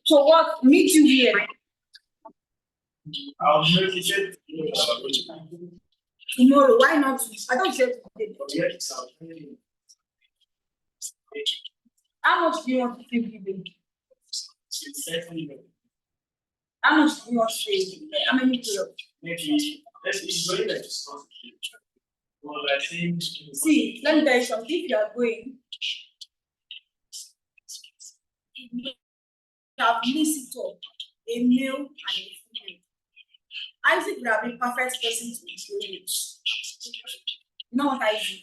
So what? Meet you here. I'll make it Tomorrow. Why not? I don't say today. How much do you want to give me? How much do you want to pay? How many periods? Maybe it's very like well, I think. See, let me tell you something. If you are going, you have missed it up. A male and a female. Isaac would have been perfect person to be with. You know what Isaac?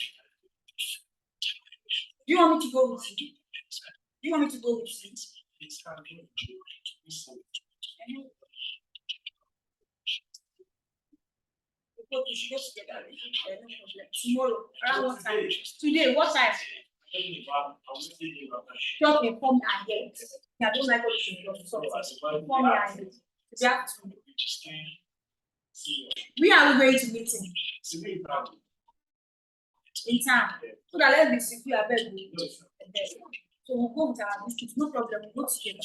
Do you want me to go with you? Do you want me to go with you? We should go together. No problem. Tomorrow, around what time? Today, what time? Talk inform me ahead. I don't like what you do. So inform me ahead. We have to. Where are we going to meet him? In town. So that let's be secure. I beg you. So we'll go with our biscuits. No problem. We'll go together.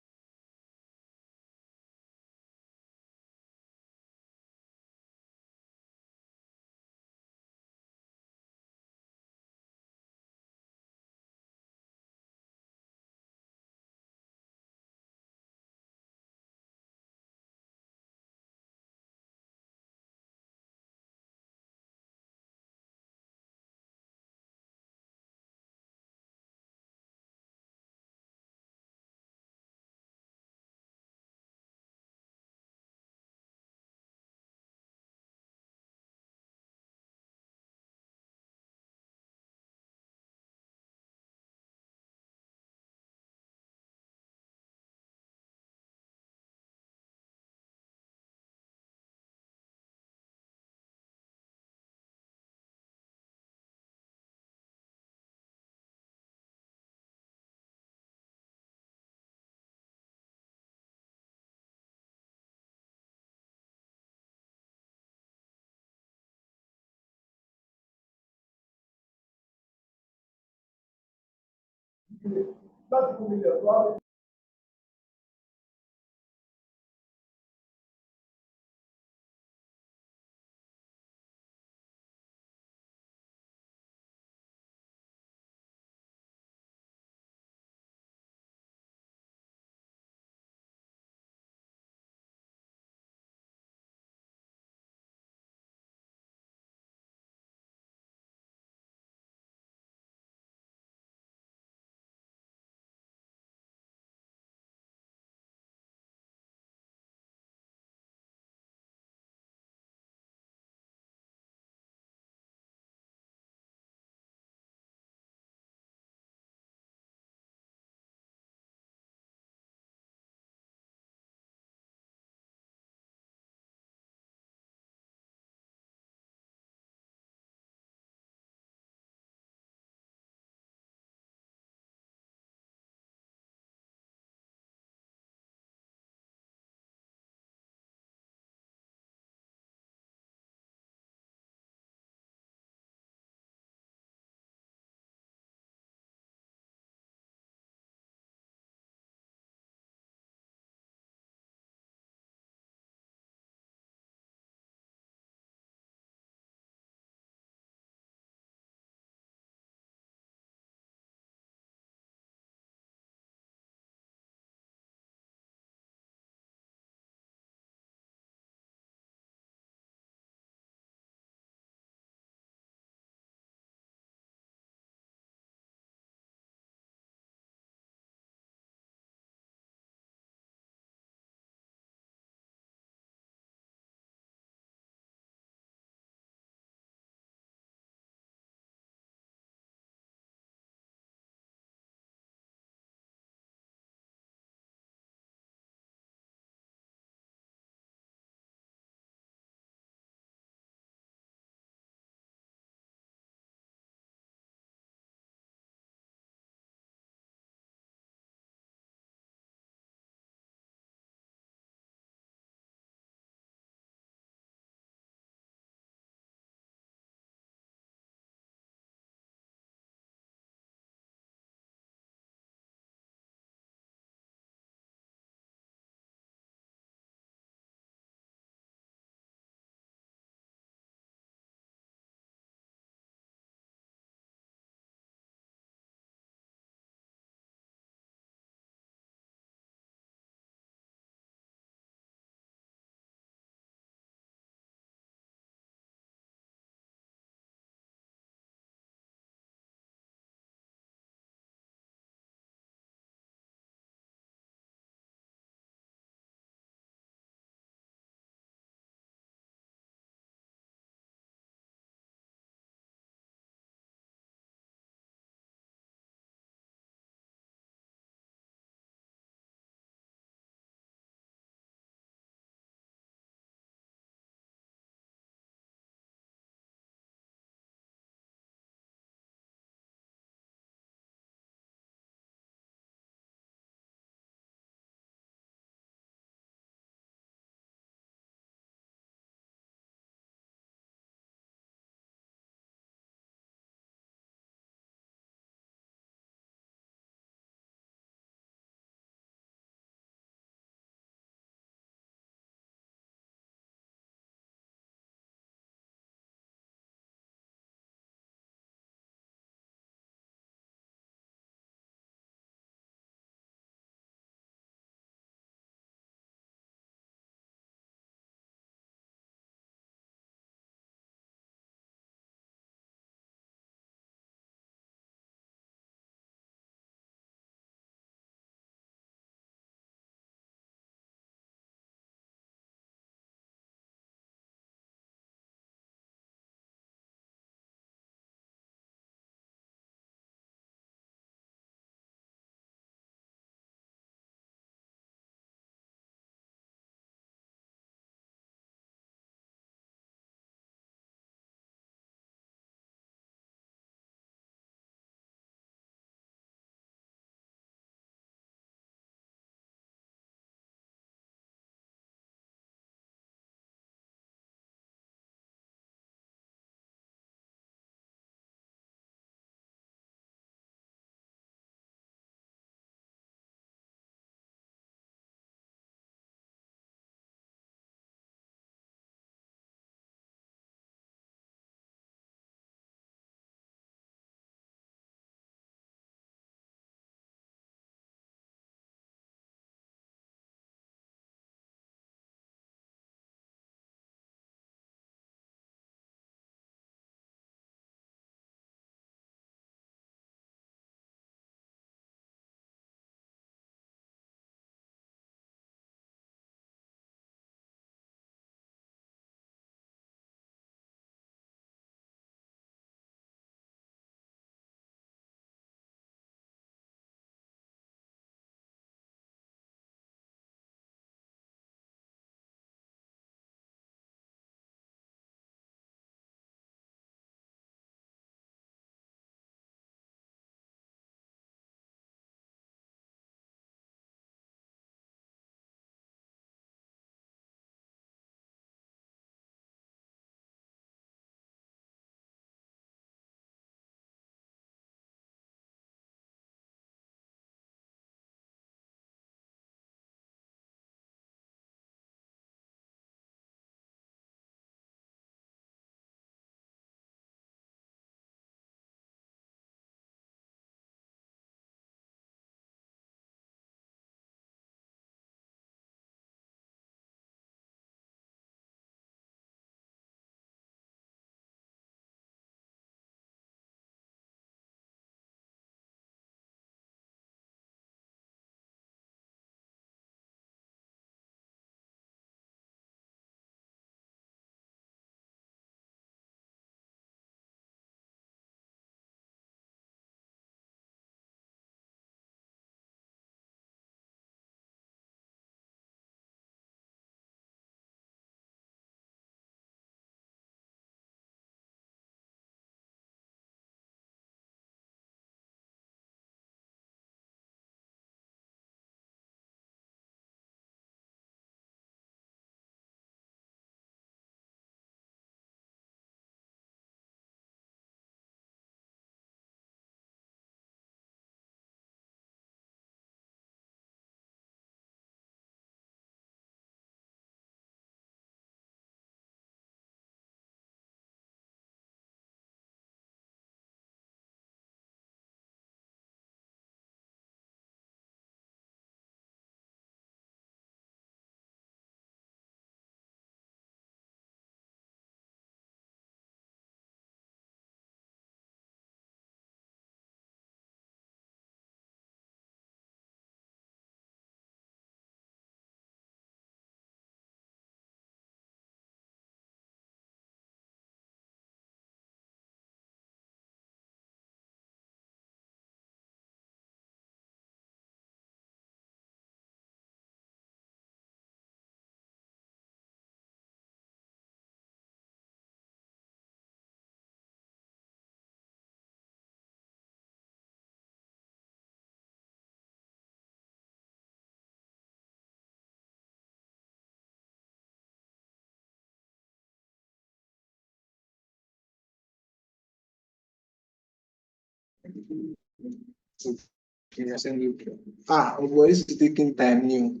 Ah, boy, this is taking time new.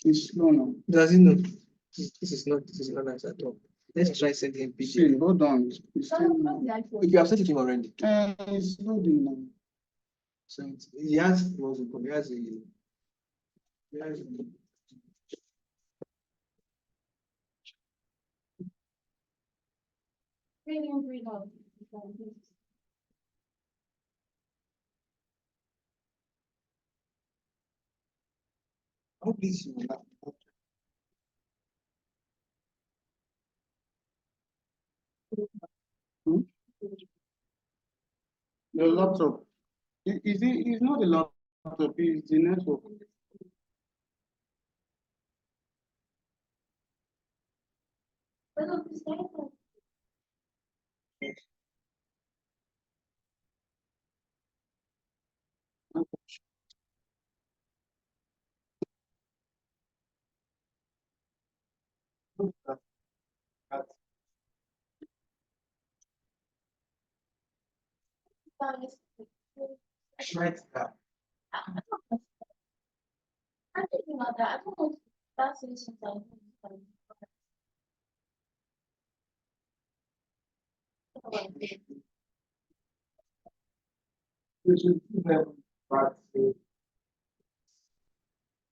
It's no. Does he know? This is not nice at all. Let's try sending him See, PG. hold on. It's still, If you have sent it to him already. it's loading now. So he has what's it called? He has how this is your laptop? The laptop. It's not the laptop, it's the network. Right now. This is but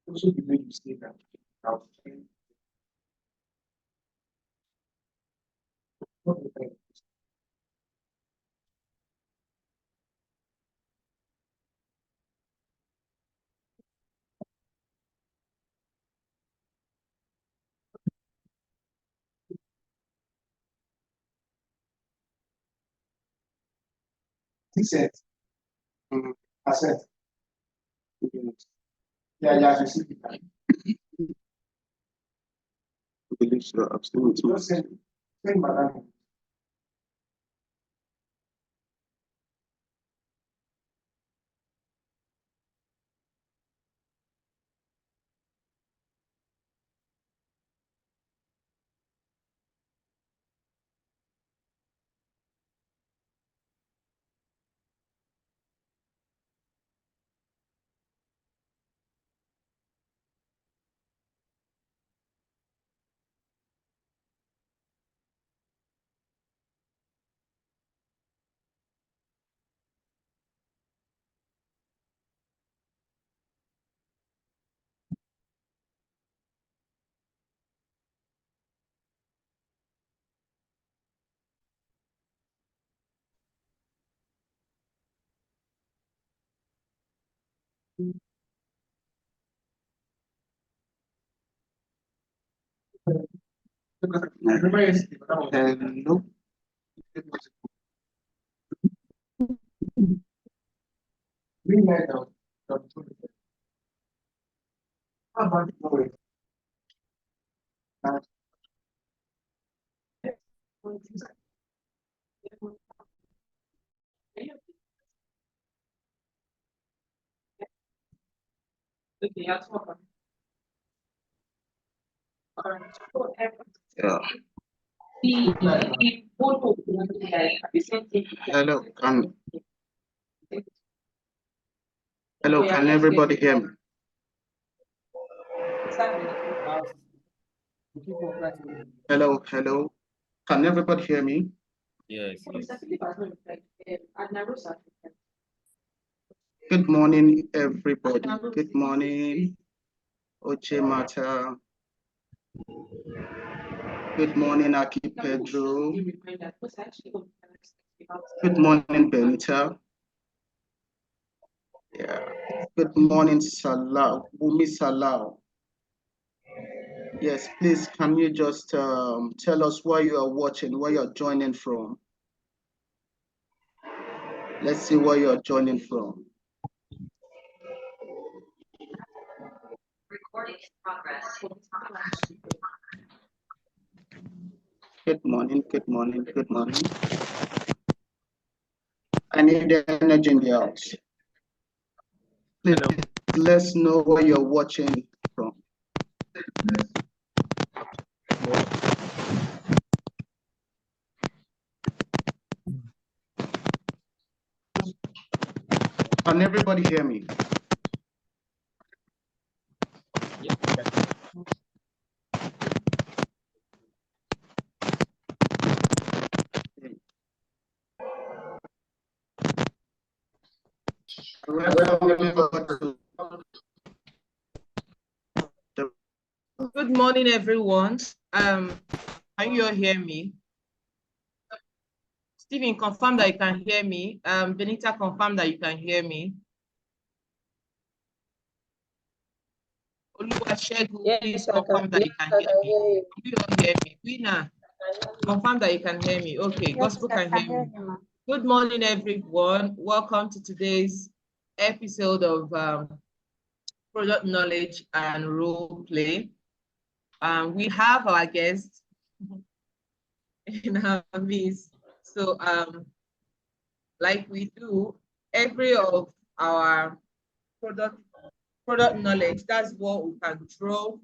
also the way you say that. He said, I said, yeah, you see it. Just send madam. Remember yesterday, no. Bring that down. How about it? Yeah. Hello, can everybody hear me? Hello, can everybody hear me? Yes. Good morning, everybody. Good morning, Oche Mata. Good morning, Aki Pedro. Good morning, Benita. Yeah. Good morning, Salah, Bumi Salah. Yes, please, can you just tell us where you are watching, where you're joining from? Let's see where you're joining from. Recording in progress. Good morning, good morning, good morning. I need the energy in the house. Please, let's know where you're watching from. Can everybody hear me? Welcome everybody to the Good morning, everyone. Can you all hear me? Stephen, confirm that you can hear me. Benita, confirm that you can hear me. Oluwasegun, please confirm that you can hear me. You don't hear me. Wina, confirm that you can hear me. Okay, Gospel can hear me. Good morning, everyone. Welcome to today's episode of Product Knowledge and Role Play. We have our guest in our midst. So, like we do, every of our product knowledge, that's what we can draw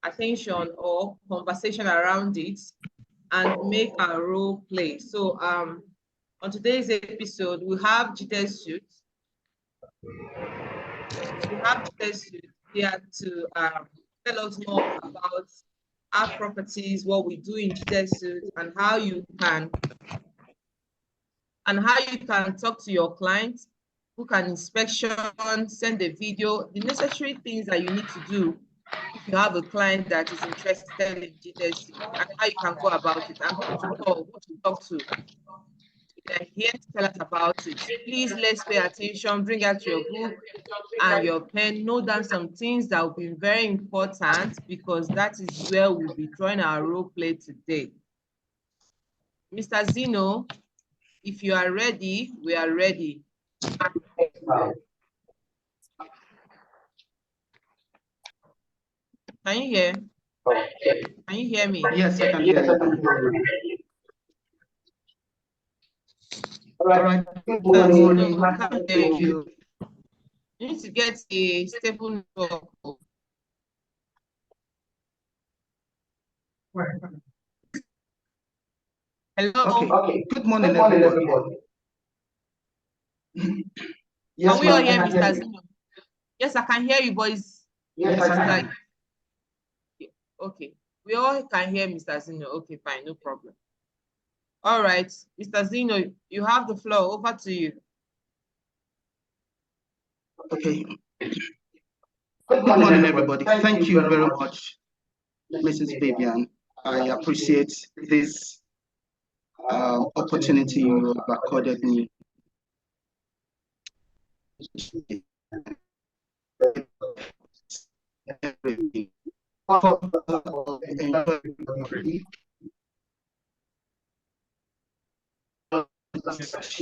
attention or conversation around it and make our role play. So on today's episode, we have Gtext Suite. We have Gtext Suite here to tell us more about our properties, what we do in Gtext Suite, and how you can talk to your clients, book an inspection, send a video, the necessary things that you need to do if you have a client that is interested in Gtext, and how you can go about it, and who to call, who to talk to. They're here to tell us about it. Please, let's pay attention, bring out your book and your pen, note down some things that will be very important, because that is where we'll be drawing our role play today. Mr. Zeno, if you are ready, we are ready. Can you hear? Can you hear me? Yes, I can hear you. All right. Good morning. No, I can't hear Thank you. You need to get a stable network. Hello. Okay. Good morning, everybody. Yes, can we all hear Mr. Zino? Yes, I can hear you, boys. Yes, I can. Like, okay, we all can hear Mr. Zino. Okay, fine, no problem. All right, Mr. Zino, you have the floor. Over to you. Okay. Good morning, everybody. Thank you very much, Mrs. Vivian. I appreciate this opportunity you have accorded me. She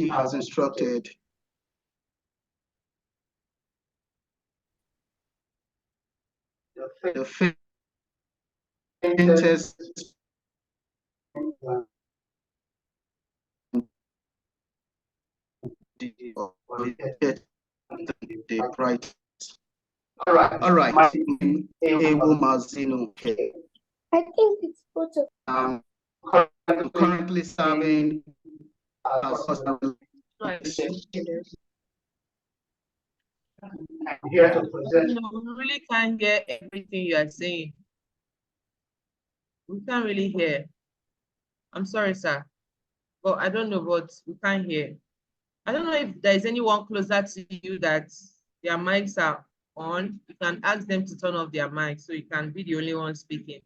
has instructed. The fintech the right. All right. Ewo Mazino. I think it's photo. I'm currently serving as here to present. No, we really can't hear everything you are saying. We can't really hear. I'm sorry, sir. But I don't know, but we can't hear. I don't know if there is anyone closer to you that their mics are on. You can ask them to turn off their mic so you can be the only one speaking.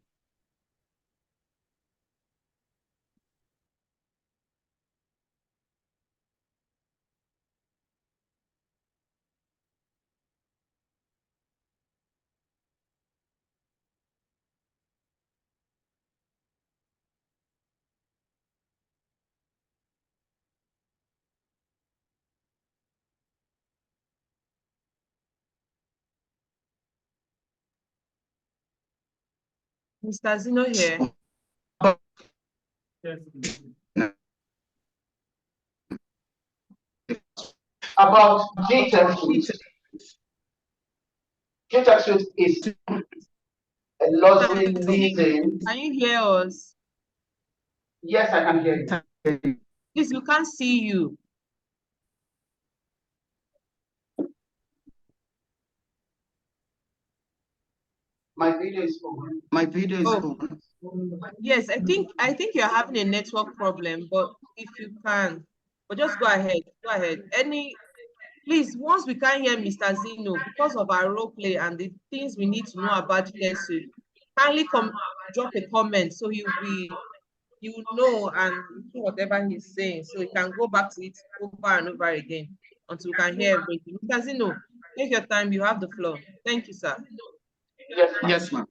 Mr. Zino here. About Gtext. Gtext is a luxury leasing. Can you hear us? Yes, I can hear you. Please, we can't see you. My video is Oh. open. Yes, I think you're having a network problem, but if you can, but just go ahead. Go ahead. Please, once we can't hear Mr. Zeno because of our role play and the things we need to know about Gtext, kindly drop a comment so you know and do whatever he's saying, so we can go back to it over and over again until we can hear everything. Mr. Zeno, take your time. You have the floor. Thank you, sir. Yes, ma'am.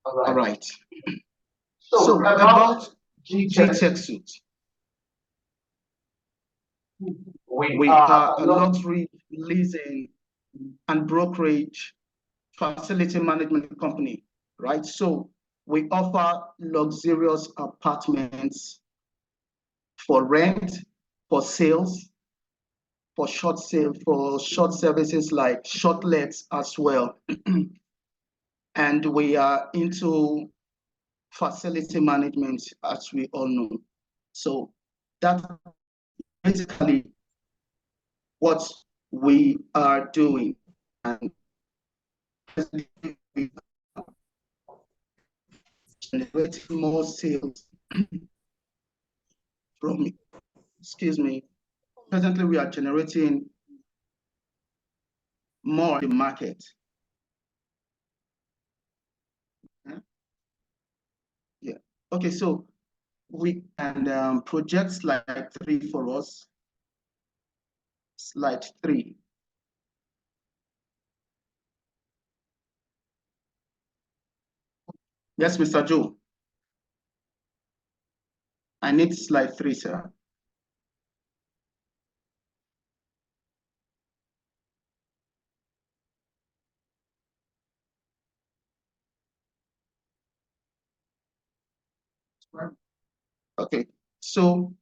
All right. So about Gtext suite. We are a luxury leasing and brokerage facility management company, right? So we offer luxurious apartments for rent, for sales, for short services like short lets as well. And we are into facility management, as we all know. So that's basically what we are doing. And generating more sales from, excuse me, presently we are generating more in the market. Yeah. Okay, so we can project slide 3 for us. Slide 3. Yes, Mr. Joe. I need slide 3, sir. Okay, so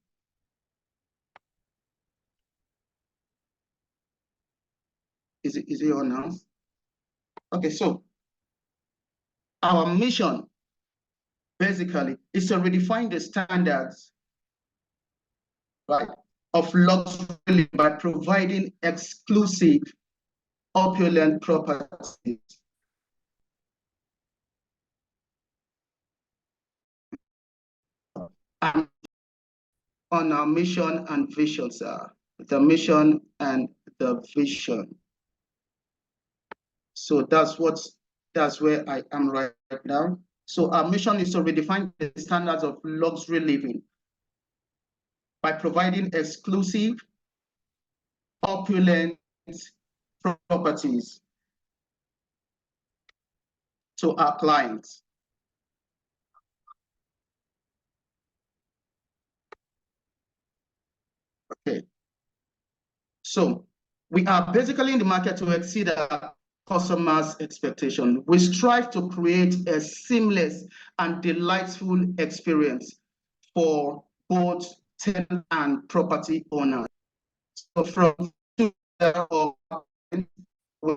is it on now? Okay, so our mission basically is to redefine the standards, right, of luxury by providing exclusive, opulent properties. And on our mission and vision, sir, the mission and the vision. So that's where I am right now. So our mission is to redefine the standards of luxury living by providing exclusive, opulent properties to our clients. Okay. So we are basically in the market to exceed our customers' expectation. We strive to create a seamless and delightful experience for both tenant and property owners. So from we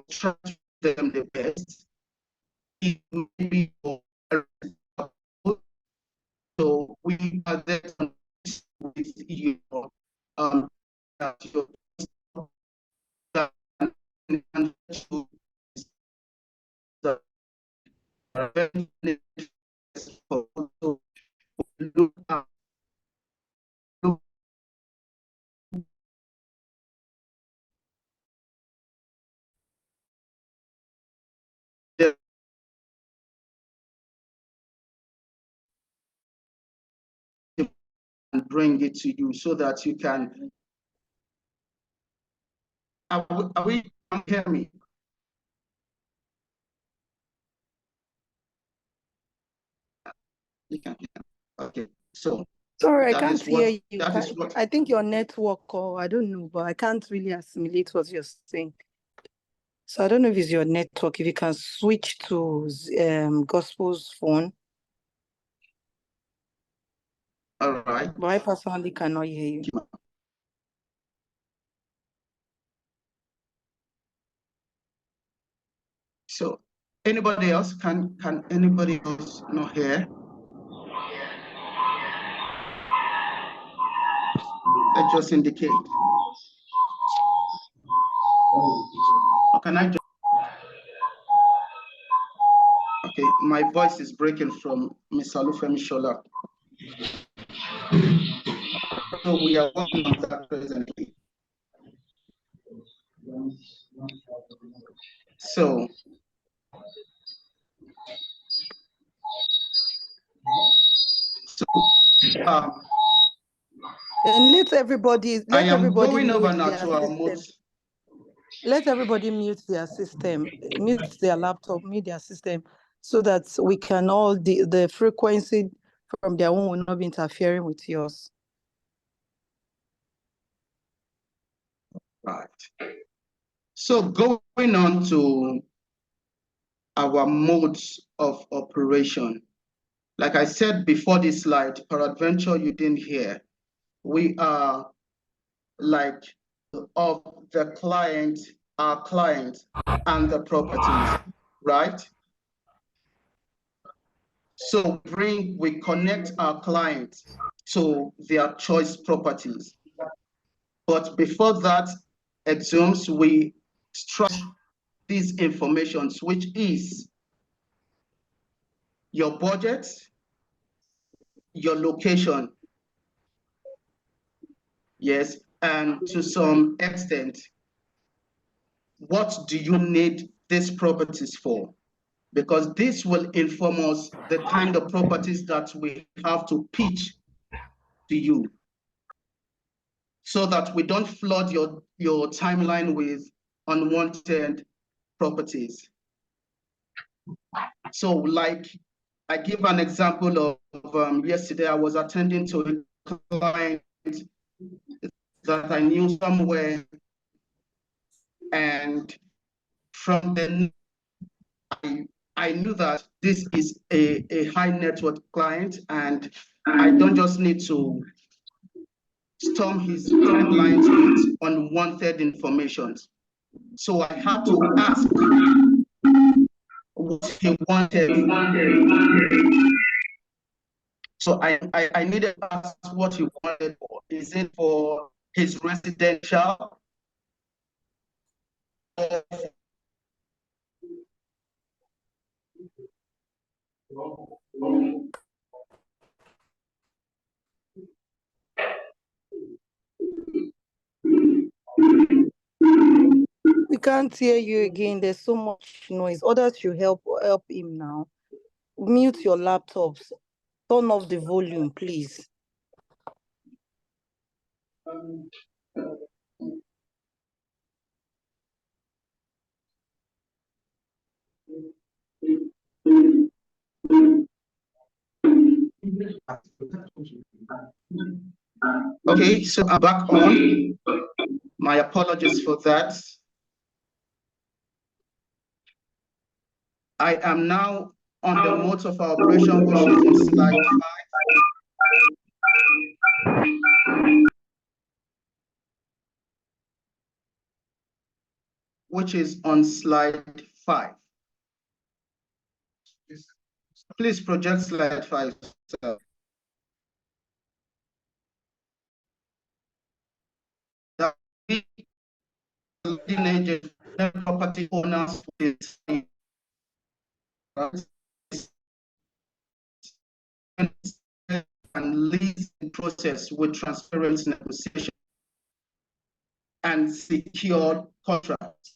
try to do them the best. It may be so we are there with you and bring it to you so that you can. Are we hear me? You can hear. Okay, so sorry, I can't hear you. I think your network, or I don't know, but I can't really assimilate what you're saying. So I don't know if it's your network. If you can switch to Gospel's phone. All right. But I personally cannot hear you. So anybody else? Can anybody else not hear? Let's just indicate. Or can I just my voice is breaking from Ms. Alufemi Shola. So we are working on that presently. So and let everybody going over mute now their to our system. mode. Let everybody mute their system, mute their laptop, mute their system, so that we can all the frequency from their own will not be interfering with yours. Right. So going on to our modes of operation. Like I said before this slide, peradventure you didn't hear, we are like of the client, our client, and the properties, right? So we connect our client to their choice properties. But before that exhumes, we structure these informations, which is your budget, your location, yes, and to some extent, what do you need these properties for? Because this will inform us the kind of properties that we have to pitch to you, so that we don't flood your timeline with unwanted properties. So like, I give an example of yesterday, I was attending to a client that I knew somewhere, and from then I knew that this is a high net worth client, and I don't just need to storm his timelines with unwanted information. So I had to ask what he wanted. So I needed to ask what he wanted for. Is it for his residential? We can't hear you again. There's so much noise. Others should help him now. Mute your laptops. Turn off the volume, please. Okay, so I'm back on. My apologies for that. I am now on the mode of our operation, which is on slide 5. Which is on slide 5. Please project slide 5. Property owners and lease process with transparent negotiation and secured contracts.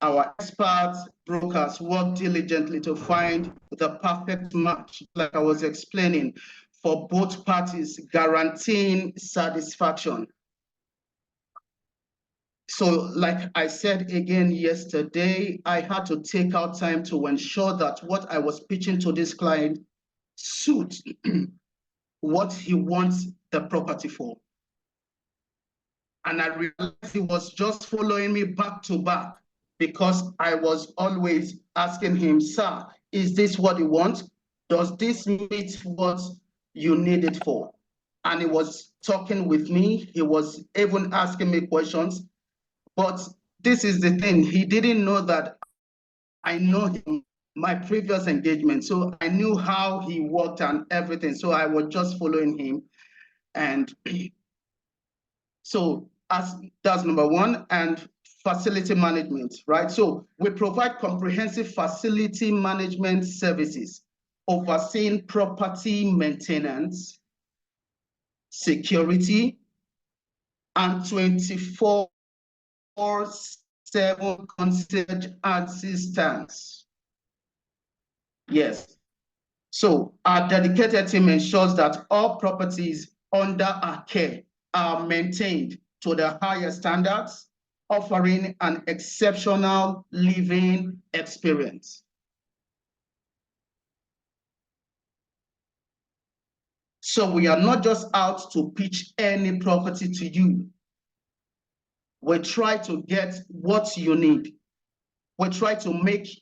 Our experts, brokers work diligently to find the perfect match, like I was explaining, for both parties, guaranteeing satisfaction. So like I said again yesterday, I had to take out time to ensure that what I was pitching to this client suits what he wants the property for. And I realized he was just following me back to back, because I was always asking him, sir, is this what you want? Does this meet what you need it for? And he was talking with me. He was even asking me questions. But this is the thing, he didn't know that I know him, my previous engagement. So I knew how he worked and everything. So I was just following him. And so that's number one. And facility management, right? So we provide comprehensive facility management services, overseeing property maintenance, security, and 24/7 concierge assistance. Yes. So our dedicated team ensures that all properties under our care are maintained to the highest standards, offering an exceptional living experience. So we are not just out to pitch any property to you. We try to get what you need. We try to make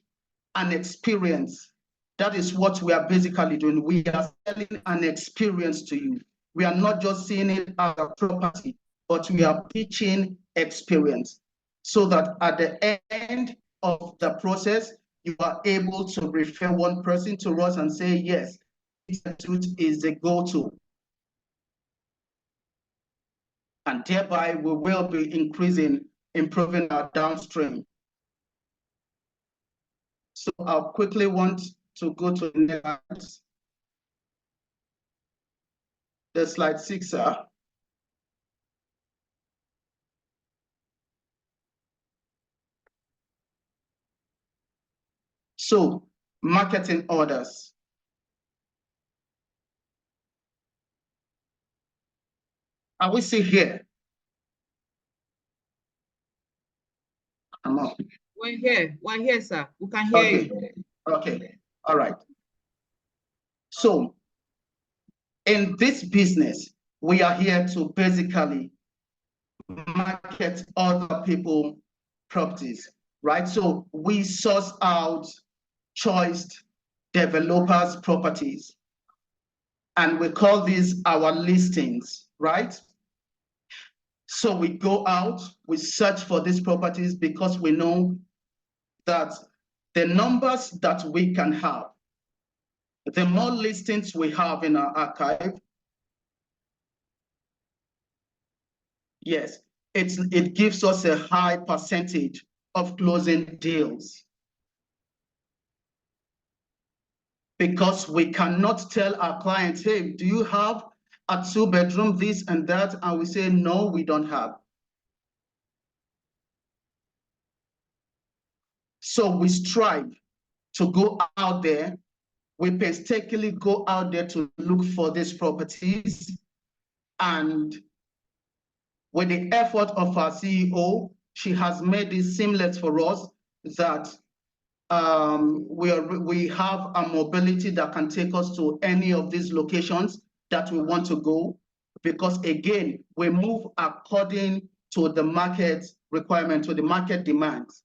an experience. That is what we are basically doing. We are selling an experience to you. We are not just seeing it as a property, but we are pitching experience so that at the end of the process, you are able to refer one person to us and say, yes, this is the go-to. And thereby we will be improving our downstream. So I'll quickly want to go to the next. The slide 6, sir. So marketing orders. Are we still here? I'm up. We're here, sir. We can hear you. Okay, all right. So in this business, we are here to basically market other people properties, right? So we source out choiced developers properties, and we call these our listings, right? So we go out, we search for these properties because we know that the numbers that we can have, the more listings we have in our archive, yes, it gives us a high percentage of closing deals. Because we cannot tell our clients, hey, do you have a 2-bedroom, this and that? And we say, no, we don't have. So we strive to go out there. We painstakingly go out there to look for these properties. And with the effort of our CEO, she has made it seamless for us that we have a mobility that can take us to any of these locations that we want to go, because again, we move according to the market requirement, to the market demands.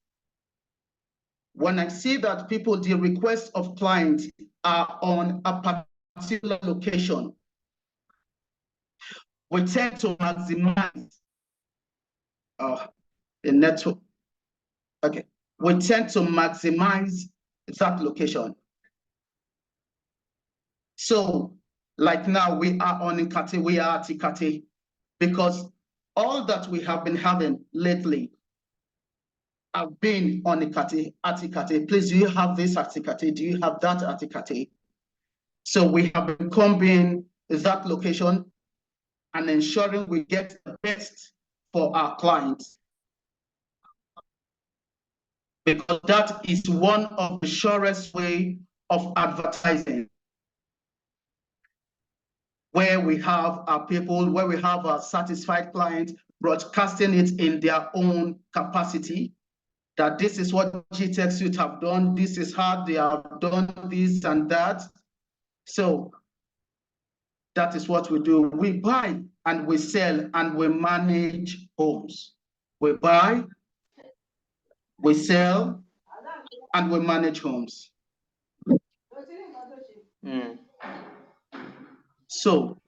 When I see that people, the requests of clients are on a particular location, we tend to maximize the network. Okay, we tend to maximize that location. So, like now, we are on Ikate, we are at Ikate, because all that we have been having lately have been on Ikate, at Ikate. Please, do you have this at Ikate? Do you have that at Ikate? So we have been combing that location and ensuring we get the best for our clients. Because that is one of the surest way of advertising, where we have our people, where we have our satisfied clients broadcasting it in their own capacity, that this is what Gtext Suite have done, this is how they have done this and that. So that is what we do. We buy and we sell and we manage homes. We buy, we sell, and we manage homes. So,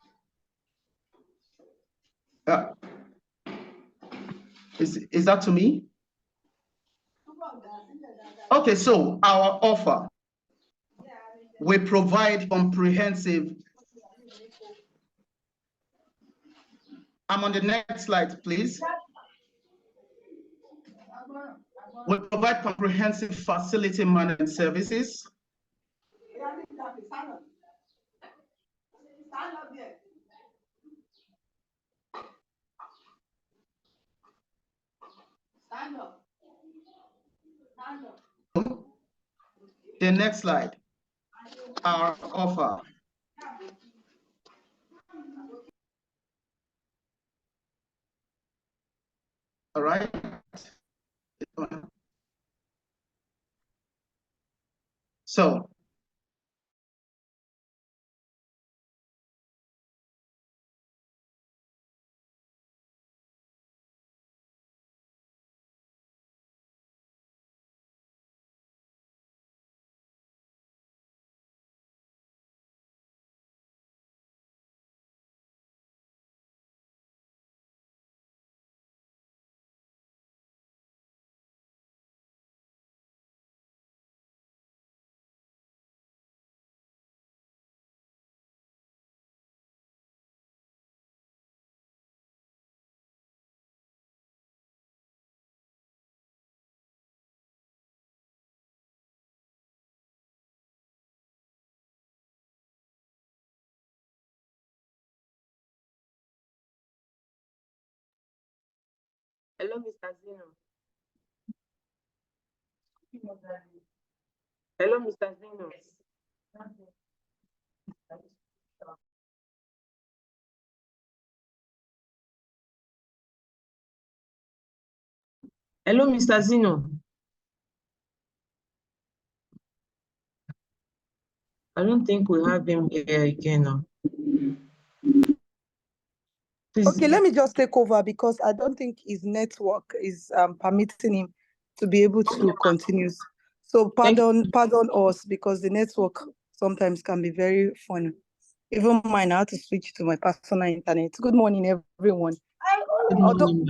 is that to me? Okay, so our offer, we provide comprehensive. I'm on the next slide, please. We provide comprehensive facility management services. The next slide, our offer. All right. So Hello, Mr. Zeno. Hello, Mr. Zeno. Hello, Mr. Zeno. I don't think we have him here again now. Please. Okay, let me just take over because I don't think his network is permitting him to be able to continue. So pardon us because the network sometimes can be very funny. Even mine, I had to switch to my personal internet. Good morning, everyone.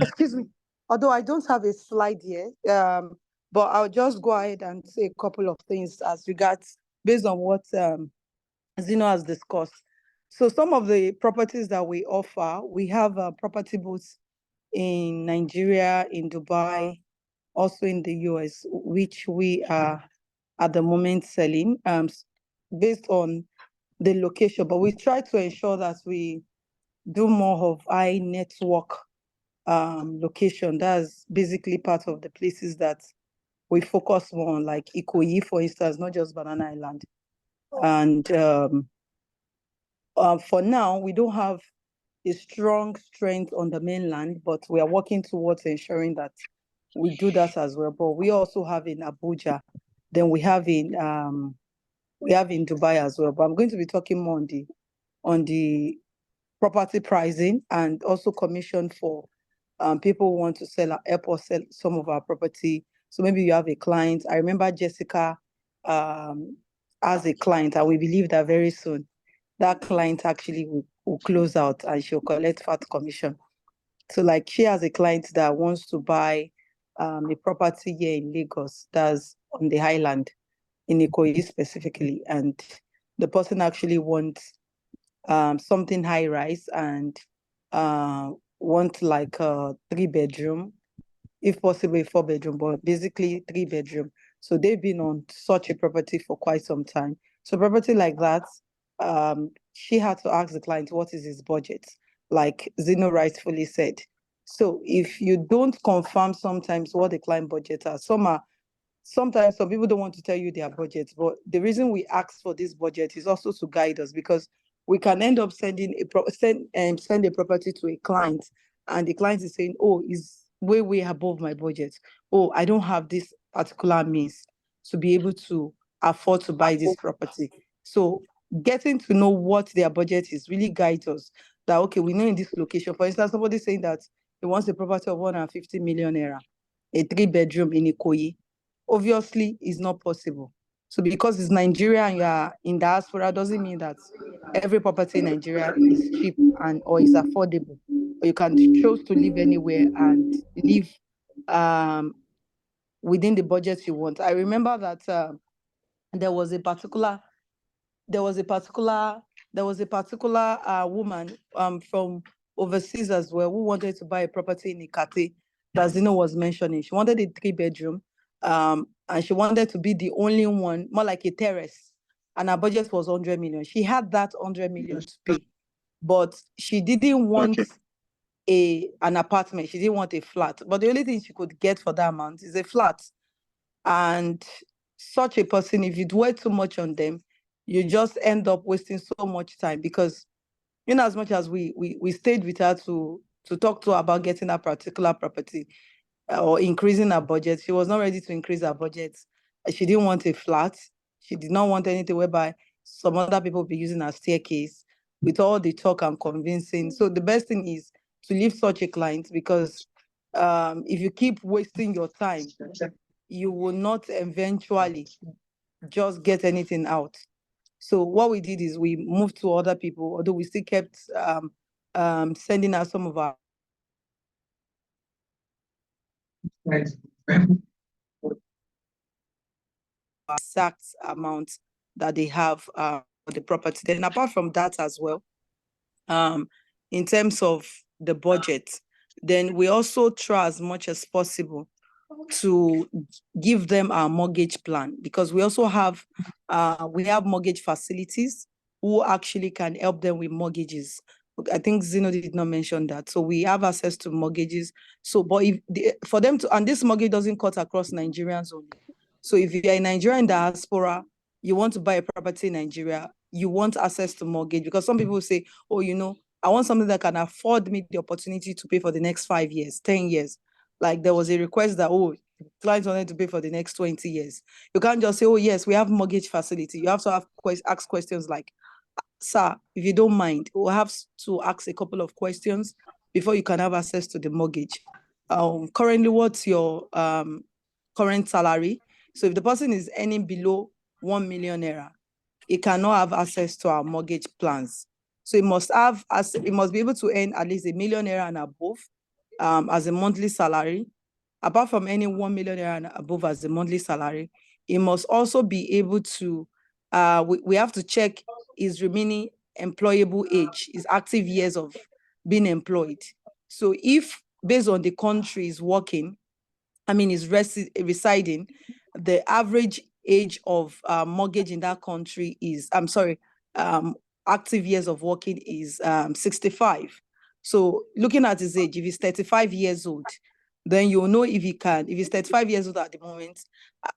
Excuse me. Although I don't have a slide here, but I'll just go ahead and say a couple of things as regards based on what Zeno has discussed. So some of the properties that we offer, we have property booths in Nigeria, in Dubai, also in the US, which we are at the moment selling based on the location. But we try to ensure that we do more of high network location. That's basically part of the places that we focus more on, like Ikoyi, for instance, not just Banana Island. And for now, we don't have a strong strength on the mainland, but we are working towards ensuring that we do that as well. But we also have in Abuja, then we have in Dubai as well. But I'm going to be talking more on the property pricing and also commission for people who want to help us sell some of our property. So maybe you have a client. I remember Jessica as a client, and we believe that very soon that client actually will close out and she'll collect fat commission. So like she has a client that wants to buy a property here in Lagos, that's on the highland, in Ikoyi specifically. And the person actually wants something high rise and want like a 3-bedroom, if possible a 4-bedroom, but basically 3-bedroom. So they've been on such a property for quite some time. So property like that, she had to ask the client, what is his budget? Like Zeno rightfully said. So if you don't confirm sometimes what the client budget are, sometimes some people don't want to tell you their budget, but the reason we ask for this budget is also to guide us, because we can end up send a property to a client, and the client is saying, oh, is way above my budget. Oh, I don't have this particular means to be able to afford to buy this property. So getting to know what their budget is really guides us that, okay, we know in this location, for instance, somebody saying that he wants a property of 150 million naira, a 3-bedroom in Ikoyi, obviously is not possible. So because it's Nigeria and you are in diaspora, doesn't mean that every property in Nigeria is cheap or is affordable. Or you can choose to live anywhere and live within the budget you want. I remember that there was a particular woman from overseas as well who wanted to buy a property in Ikate that Zeno was mentioning. She wanted a 3-bedroom, And she wanted to be the only one, more like a terrace. And her budget was 100 million. She had that 100 million to pay, but she didn't want an apartment. She didn't want a flat. But the only thing she could get for that amount is a flat. And such a person, if you dwell too much on them, you just end up wasting so much time, because in as much as we stayed with her to talk to her about getting a particular property or increasing her budget, she was not ready to increase her budget. She didn't want a flat. She did not want anything whereby some other people will be using her staircase with all the talk and convincing. So the best thing is to leave such a client, because if you keep wasting your time, you will not eventually just get anything out. So what we did is we moved to other people, although we still kept sending out some of our exact amount that they have for the property. Then apart from that as well, in terms of the budget, then we also try as much as possible to give them our mortgage plan, because we also have mortgage facilities who actually can help them with mortgages. I think Zeno did not mention that. So we have access to mortgages. So, but if for them to, and this mortgage doesn't cut across Nigerians only. So if you're a Nigerian diaspora, you want to buy a property in Nigeria, you want access to mortgage, because some people say, oh, I want something that can afford me the opportunity to pay for the next 5 years, 10 years. Like there was a request that, clients wanted to pay for the next 20 years. You can't just say, oh, yes, we have mortgage facility. You have to ask questions like, sir, if you don't mind, we'll have to ask a couple of questions before you can have access to the mortgage. Currently, what's your current salary? So if the person is earning below 1 million naira, he cannot have access to our mortgage plans. So he must be able to earn at least 1 million naira and above as a monthly salary. Apart from any 1 million naira and above as a monthly salary, he must also be able to, we have to check his remaining employable age, his active years of being employed. So if based on the country is working, is residing, the average age of mortgage in that country is, active years of working is 65. So looking at his age, if he's 35 years old, then you'll know if he's 35 years old at the moment,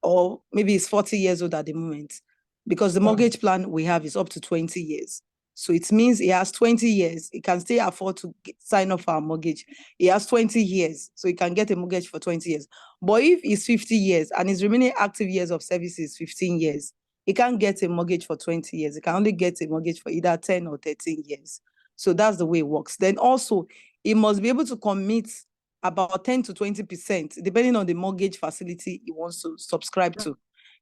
or maybe he's 40 years old at the moment, because the mortgage plan we have is up to 20 years. So it means he has 20 years. He can still afford to sign off our mortgage. He has 20 years, so he can get a mortgage for 20 years. But if he's 50 years and his remaining active years of service is 15 years, he can't get a mortgage for 20 years. He can only get a mortgage for either 10 or 13 years. So that's the way it works. Then also, he must be able to commit about 10 to 20%, depending on the mortgage facility he wants to subscribe to.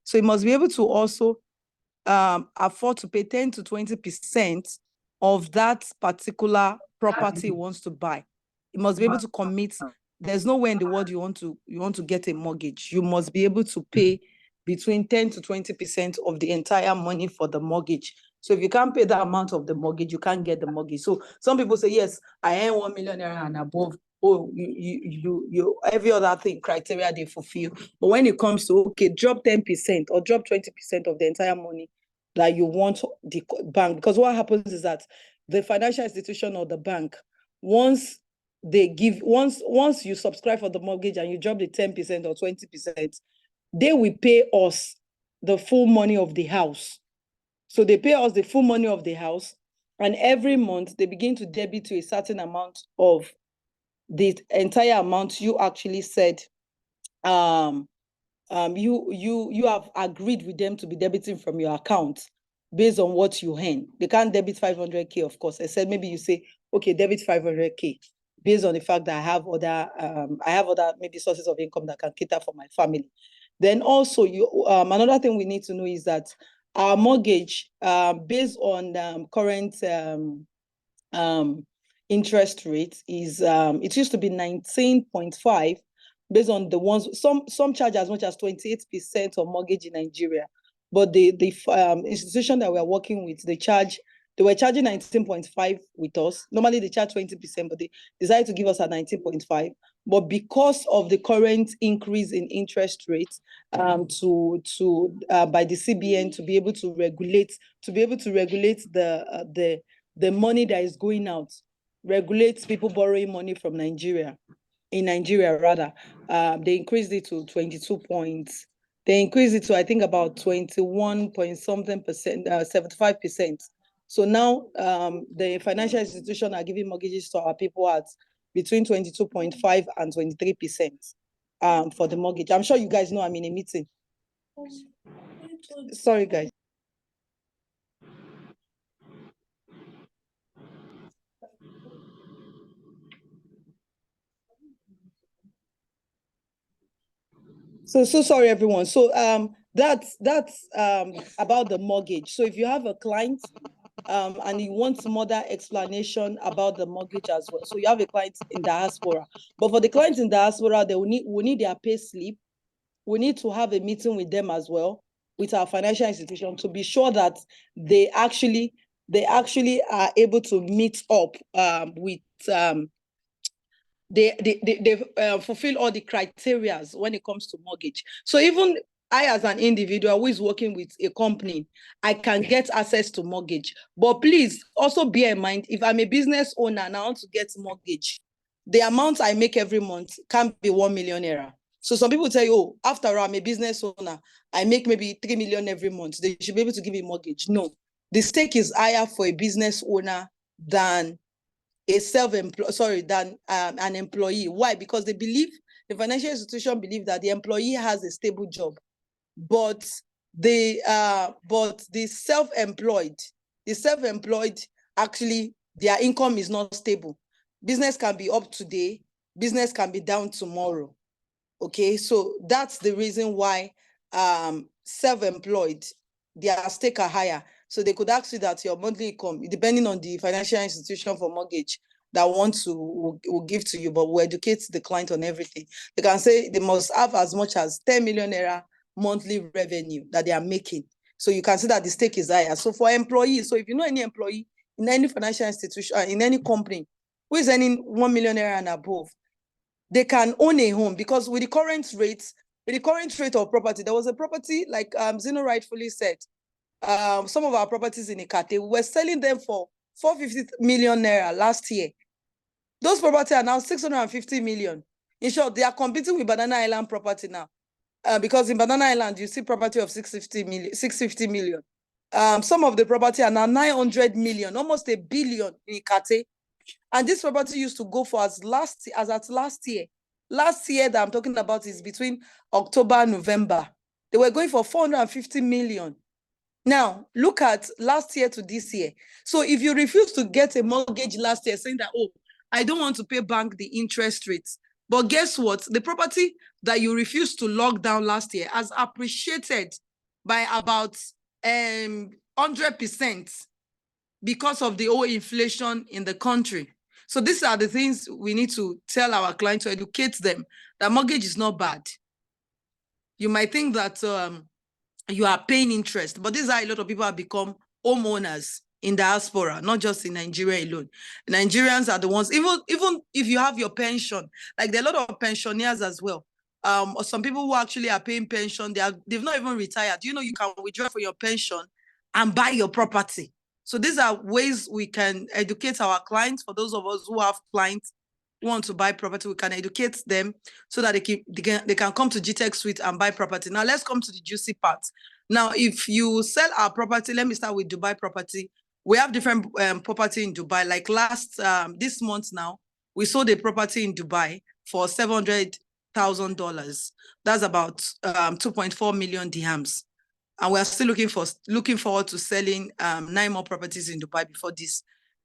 So he must be able to also afford to pay 10 to 20% of that particular property he wants to buy. He must be able to commit. There's nowhere in the world you want to get a mortgage. You must be able to pay between 10 to 20% of the entire money for the mortgage. So if you can't pay that amount of the mortgage, you can't get the mortgage. So some people say, yes, I earn 1 million naira and above. Oh, you every other thing criteria they fulfill. But when it comes to, okay, drop 10% or drop 20% of the entire money that you want the bank, because what happens is that the financial institution or the bank, once you subscribe for the mortgage and you drop the 10% or 20%, they will pay us the full money of the house. So they pay us the full money of the house, and every month they begin to debit to a certain amount of the entire amount you actually said you have agreed with them to be debiting from your account based on what you earn. They can't debit 500K, of course. I said maybe you say, okay, debit 500K based on the fact that I have other maybe sources of income that can cater for my family. Then also, another thing we need to know is that our mortgage, based on current interest rate, is it used to be 19.5. Based on the ones, some charge as much as 28% of mortgage in Nigeria, but the institution that we're working with, they charge They were charging 19.5 with us. Normally they charge 20%, but they decided to give us a 19.5. But because of the current increase in interest rates, by the CBN to be able to regulate the money that is going out, regulate people borrowing money from Nigeria. In Nigeria, rather, they increased it to 22 points. They increased it to, I think, about 21 point something percent, 75%. So now the financial institution are giving mortgages to our people at between 22.5 and 23% for the mortgage. I'm sure you guys know I'm in a meeting. Sorry, guys. So sorry, everyone. So that's about the mortgage. So if you have a client and you want some other explanation about the mortgage as well, so you have a client in diaspora, but for the clients in diaspora, they will need their pay slip. We need to have a meeting with them as well, with our financial institution, to be sure that they actually are able to meet up with they fulfill all the criteria when it comes to mortgage. So even I, as an individual who is working with a company, I can get access to mortgage. But please also bear in mind, if I'm a business owner and I want to get mortgage, the amount I make every month can't be 1 million naira. So some people tell you, oh, after all, I'm a business owner, I make maybe 3 million every month. They should be able to give me mortgage. No, the stake is higher for a business owner than a self-employed, than an employee. Why? Because they believe, the financial institution believe that the employee has a stable job, but the self-employed actually, their income is not stable. Business can be up today, business can be down tomorrow. Okay, so that's the reason why self-employed, their stake are higher. So they could ask you that your monthly income, depending on the financial institution for mortgage that will give to you, but will educate the client on everything. They can say they must have as much as 10 million naira monthly revenue that they are making. So you can see that the stake is higher. So for employees, so if you know any employee in any financial institution, in any company who is earning 1 million naira and above, they can own a home, because with the current rate of property, there was a property, like Zeno rightfully said, some of our properties in Ikate, we were selling them for 450 million naira last year. Those properties are now 650 million. In short, they are competing with Banana Island property now. Because in Banana Island, you see property of 650 million. Some of the property are now 900 million, almost $1 billion in Ikate. And this property used to go for as at last year. Last year that I'm talking about is between October and November. They were going for 450 million. Now, look at last year to this year. So if you refuse to get a mortgage last year, saying that, oh, I don't want to pay bank the interest rates, but guess what? The property that you refused to lock down last year has appreciated by about 100% because of the whole inflation in the country. So these are the things we need to tell our clients, to educate them that mortgage is not bad. You might think that you are paying interest, but these are a lot of people have become homeowners in diaspora, not just in Nigeria alone. Nigerians are the ones, even if you have your pension, like there are a lot of pensioners as well. Or some people who actually are paying pension, they've not even retired. You know, you can withdraw for your pension and buy your property. So these are ways we can educate our clients. For those of us who have clients who want to buy property, we can educate them so that they can come to Gtext Suite and buy property. Now let's come to the juicy part. Now, if you sell our property, let me start with Dubai property. We have different property in Dubai. Like this month now, we sold a property in Dubai for $700,000. That's about 2.4 million dirhams. And we are still looking forward to selling 9 more properties in Dubai before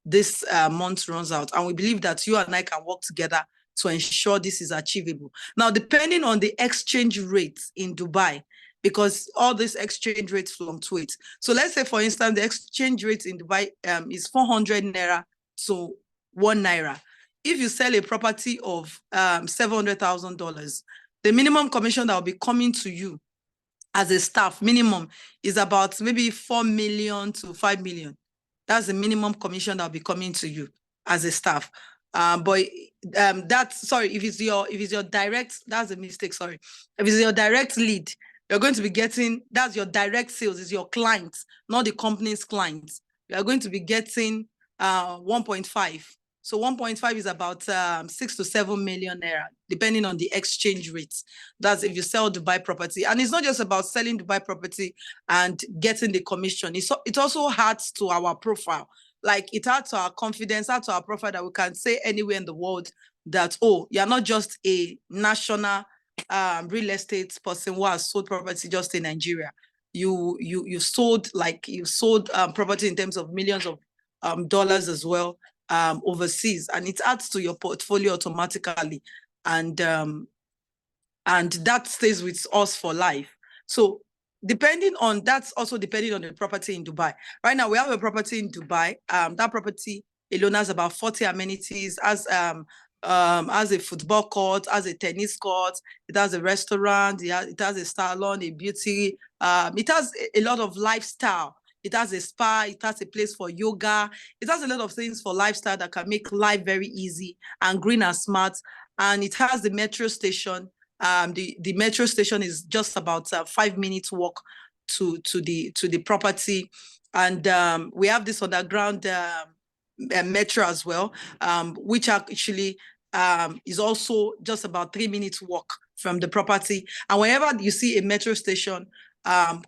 this month runs out. And we believe that you and I can work together to ensure this is achievable. Now, depending on the exchange rates in Dubai, because all these exchange rates fluctuate. So let's say, for instance, the exchange rate in Dubai is 400 naira to 1 naira. If you sell a property of $700,000, the minimum commission that will be coming to you as a staff minimum is about maybe 4 million to 5 million. That's the minimum commission that will be coming to you as a staff. But that's, sorry, if it's your direct, that's a mistake, sorry. If it's your direct lead, you're going to be getting, that's your direct sales, is your clients, not the company's clients. You're going to be getting 1.5. So 1.5 is about 6 to 7 million naira, depending on the exchange rates. That's if you sell Dubai property. And it's not just about selling Dubai property and getting the commission. It also adds to our profile. Like it adds to our confidence, adds to our profile that we can say anywhere in the world that, oh, you're not just a national real estate person who has sold property just in Nigeria. You sold property in terms of millions of dollars as well overseas, and it adds to your portfolio automatically, and that stays with us for life. So that's also depending on the property in Dubai. Right now we have a property in Dubai. That property alone has about 40 amenities, as a football court, as a tennis court, it has a restaurant, it has a salon, a beauty, it has a lot of lifestyle. It has a spa, it has a place for yoga, it has a lot of things for lifestyle that can make life very easy and green and smart. And it has the metro station. The metro station is just about 5 minutes walk to the property. And we have this underground metro as well, which actually is also just about 3 minutes walk from the property. And whenever you see a metro station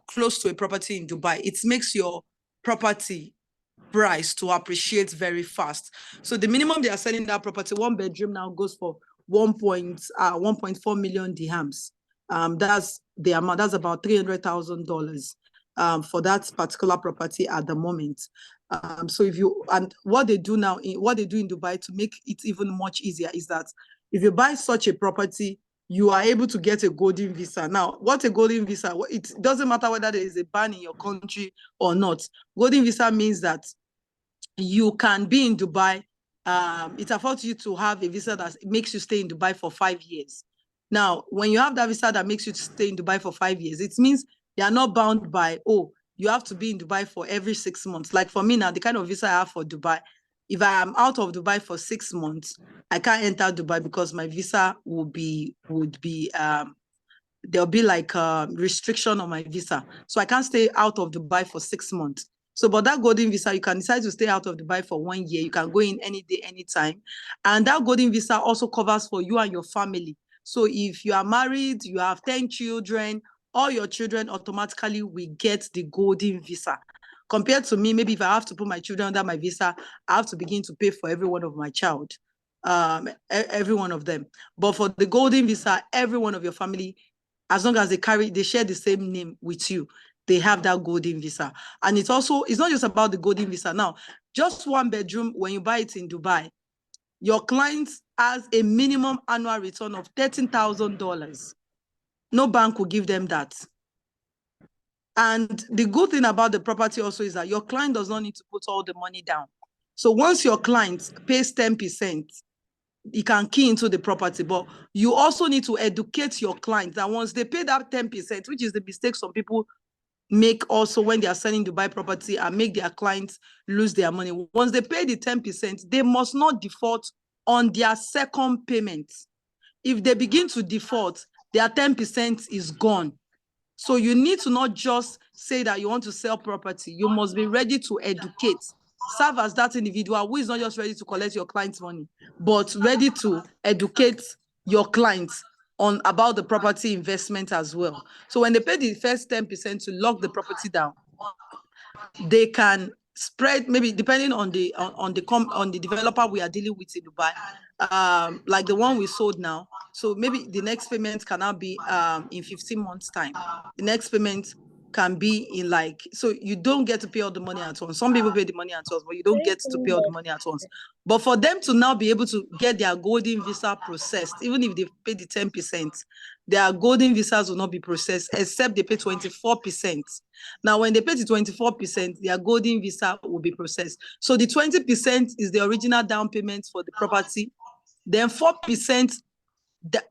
close to a property in Dubai, it makes your property price to appreciate very fast. So the minimum they are selling that property, 1 bedroom now goes for 1.4 million dirhams. That's the amount. That's about $300,000 for that particular property at the moment. So what they do in Dubai to make it even much easier is that if you buy such a property, you are able to get a golden visa. Now, what a golden visa? It doesn't matter whether there is a ban in your country or not. Golden visa means that you can be in Dubai. It affords you to have a visa that makes you stay in Dubai for 5 years. Now, when you have that visa that makes you stay in Dubai for 5 years, it means you are not bound by, oh, you have to be in Dubai for every 6 months. Like for me now, the kind of visa I have for Dubai, if I am out of Dubai for 6 months, I can't enter Dubai because my visa would be there'll be like a restriction on my visa. So I can't stay out of Dubai for 6 months. So, but that golden visa, you can decide to stay out of Dubai for 1 year. You can go in any day, anytime. And that golden visa also covers for you and your family. So if you are married, you have 10 children, all your children automatically will get the golden visa. Compared to me, maybe if I have to put my children under my visa, I have to begin to pay for every one of my child, every one of them. But for the golden visa, every one of your family, as long as they share the same name with you, they have that golden visa. And it's not just about the golden visa. Now, just 1 bedroom, when you buy it in Dubai, your client has a minimum annual return of $13,000. No bank will give them that. And the good thing about the property also is that your client does not need to put all the money down. So once your client pays 10%, he can key into the property, but you also need to educate your clients that once they pay that 10%, which is the mistake some people make also when they are selling Dubai property and make their clients lose their money. Once they pay the 10%, they must not default on their second payment. If they begin to default, their 10% is gone. So you need to not just say that you want to sell property. You must be ready to educate. Serve as that individual who is not just ready to collect your client's money, but ready to educate your clients about the property investment as well. So when they pay the first 10% to lock the property down, they can spread, maybe depending on the developer we are dealing with in Dubai, like the one we sold now. So maybe the next payment can now be in 15 months time. The next payment can be in so you don't get to pay all the money at once. Some people pay the money at once, but you don't get to pay all the money at once. But for them to now be able to get their golden visa processed, even if they pay the 10%, their golden visas will not be processed except they pay 24%. Now, when they pay the 24%, their golden visa will be processed. So the 20% is the original down payment for the property. Then 4%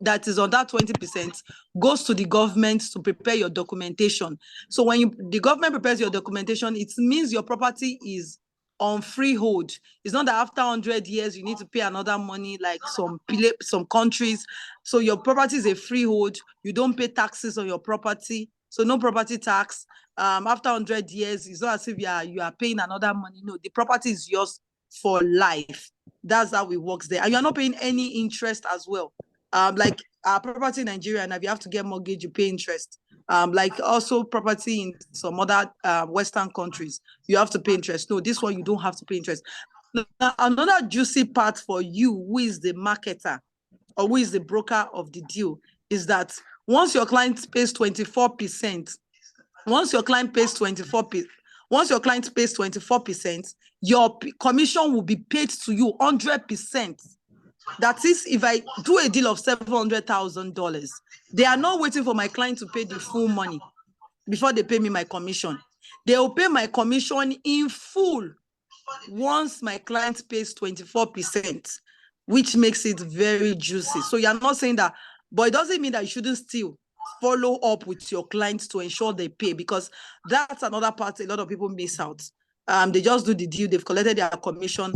that is on that 20% goes to the government to prepare your documentation. So when the government prepares your documentation, it means your property is on freehold. It's not that after 100 years, you need to pay another money like some countries. So your property is a freehold. You don't pay taxes on your property. So no property tax. After 100 years, it's not as if you are paying another money. No, the property is yours for life. That's how it works there. And you're not paying any interest as well. Like our property in Nigeria, and if you have to get mortgage, you pay interest. Like also property in some other Western countries, you have to pay interest. No, this one you don't have to pay interest. Now, another juicy part for you, who is the marketer or who is the broker of the deal, is that once your client pays 24%, once your client pays 24%, your commission will be paid to you 100%. That is, if I do a deal of $700,000, they are not waiting for my client to pay the full money before they pay me my commission. They will pay my commission in full once my client pays 24%, which makes it very juicy. So you're not saying that, but it doesn't mean that you shouldn't still follow up with your clients to ensure they pay, because that's another part a lot of people miss out. They just do the deal, they've collected their commission,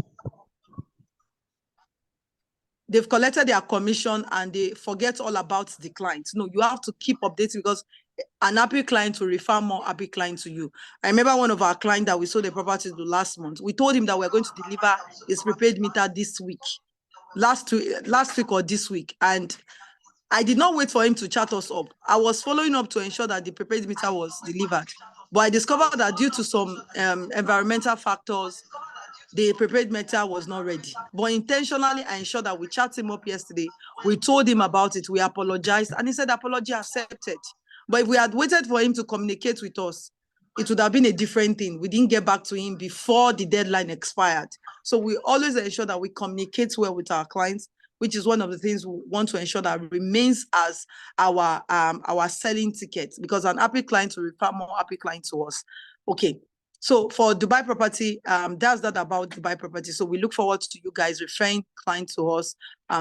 and they forget all about the client. No, you have to keep updating, because an happy client will refer more happy clients to you. I remember one of our clients that we sold the property to last month. We told him that we're going to deliver his prepaid meter this week, last week or this week. And I did not wait for him to chat us up. I was following up to ensure that the prepaid meter was delivered. But I discovered that due to some environmental factors, the prepaid meter was not ready. But intentionally, I ensured that we chat him up yesterday. We told him about it. We apologized. And he said, apology accepted. But if we had waited for him to communicate with us, it would have been a different thing. We didn't get back to him before the deadline expired. So we always ensure that we communicate well with our clients, which is one of the things we want to ensure that remains as our selling ticket, because an happy client will refer more happy clients to us. Okay. So for Dubai property, that's that about Dubai property. So we look forward to you guys referring clients to us,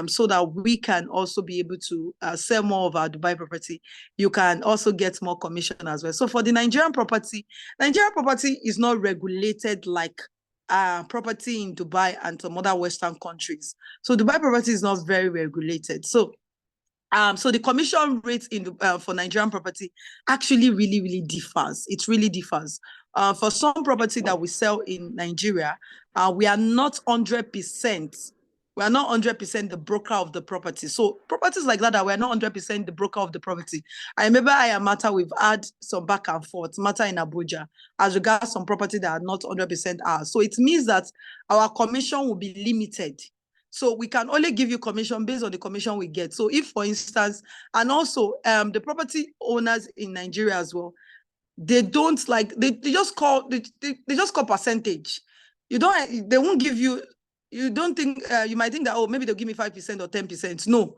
so that we can also be able to sell more of our Dubai property. You can also get more commission as well. So for the Nigerian property is not regulated like property in Dubai and some other Western countries. So Dubai property is not very regulated. So the commission rate in for Nigerian property actually really differs. It really differs. For some property that we sell in Nigeria, we are not 100%. We are not 100% the broker of the property. So properties like that we are not 100% the broker of the property. I remember Mata, we've had some back and forth, Mata in Abuja, as regards some property that are not 100% ours. So it means that our commission will be limited. So we can only give you commission based on the commission we get. So if, for instance, and also the property owners in Nigeria as well, they don't like, they just call percentage. They won't give you, you don't think, you might think that, oh, maybe they'll give me 5% or 10%. No,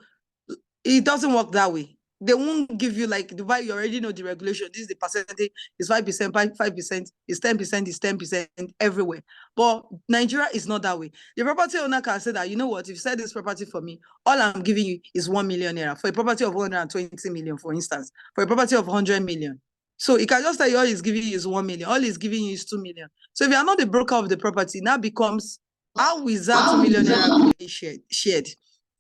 it doesn't work that way. They won't give you like Dubai. You already know the regulation. This is the percentage. It's 5%, 5%. It's 10%. It's 10% everywhere. But Nigeria is not that way. The property owner can say that, you know what? If you sell this property for me, all I'm giving you is 1 million naira for a property of 120 million, for instance, for a property of 100 million. So he can just tell you all he's giving you is 1 million. All he's giving you is 2 million. So if you are not the broker of the property, now becomes, how is that 2 million naira shared?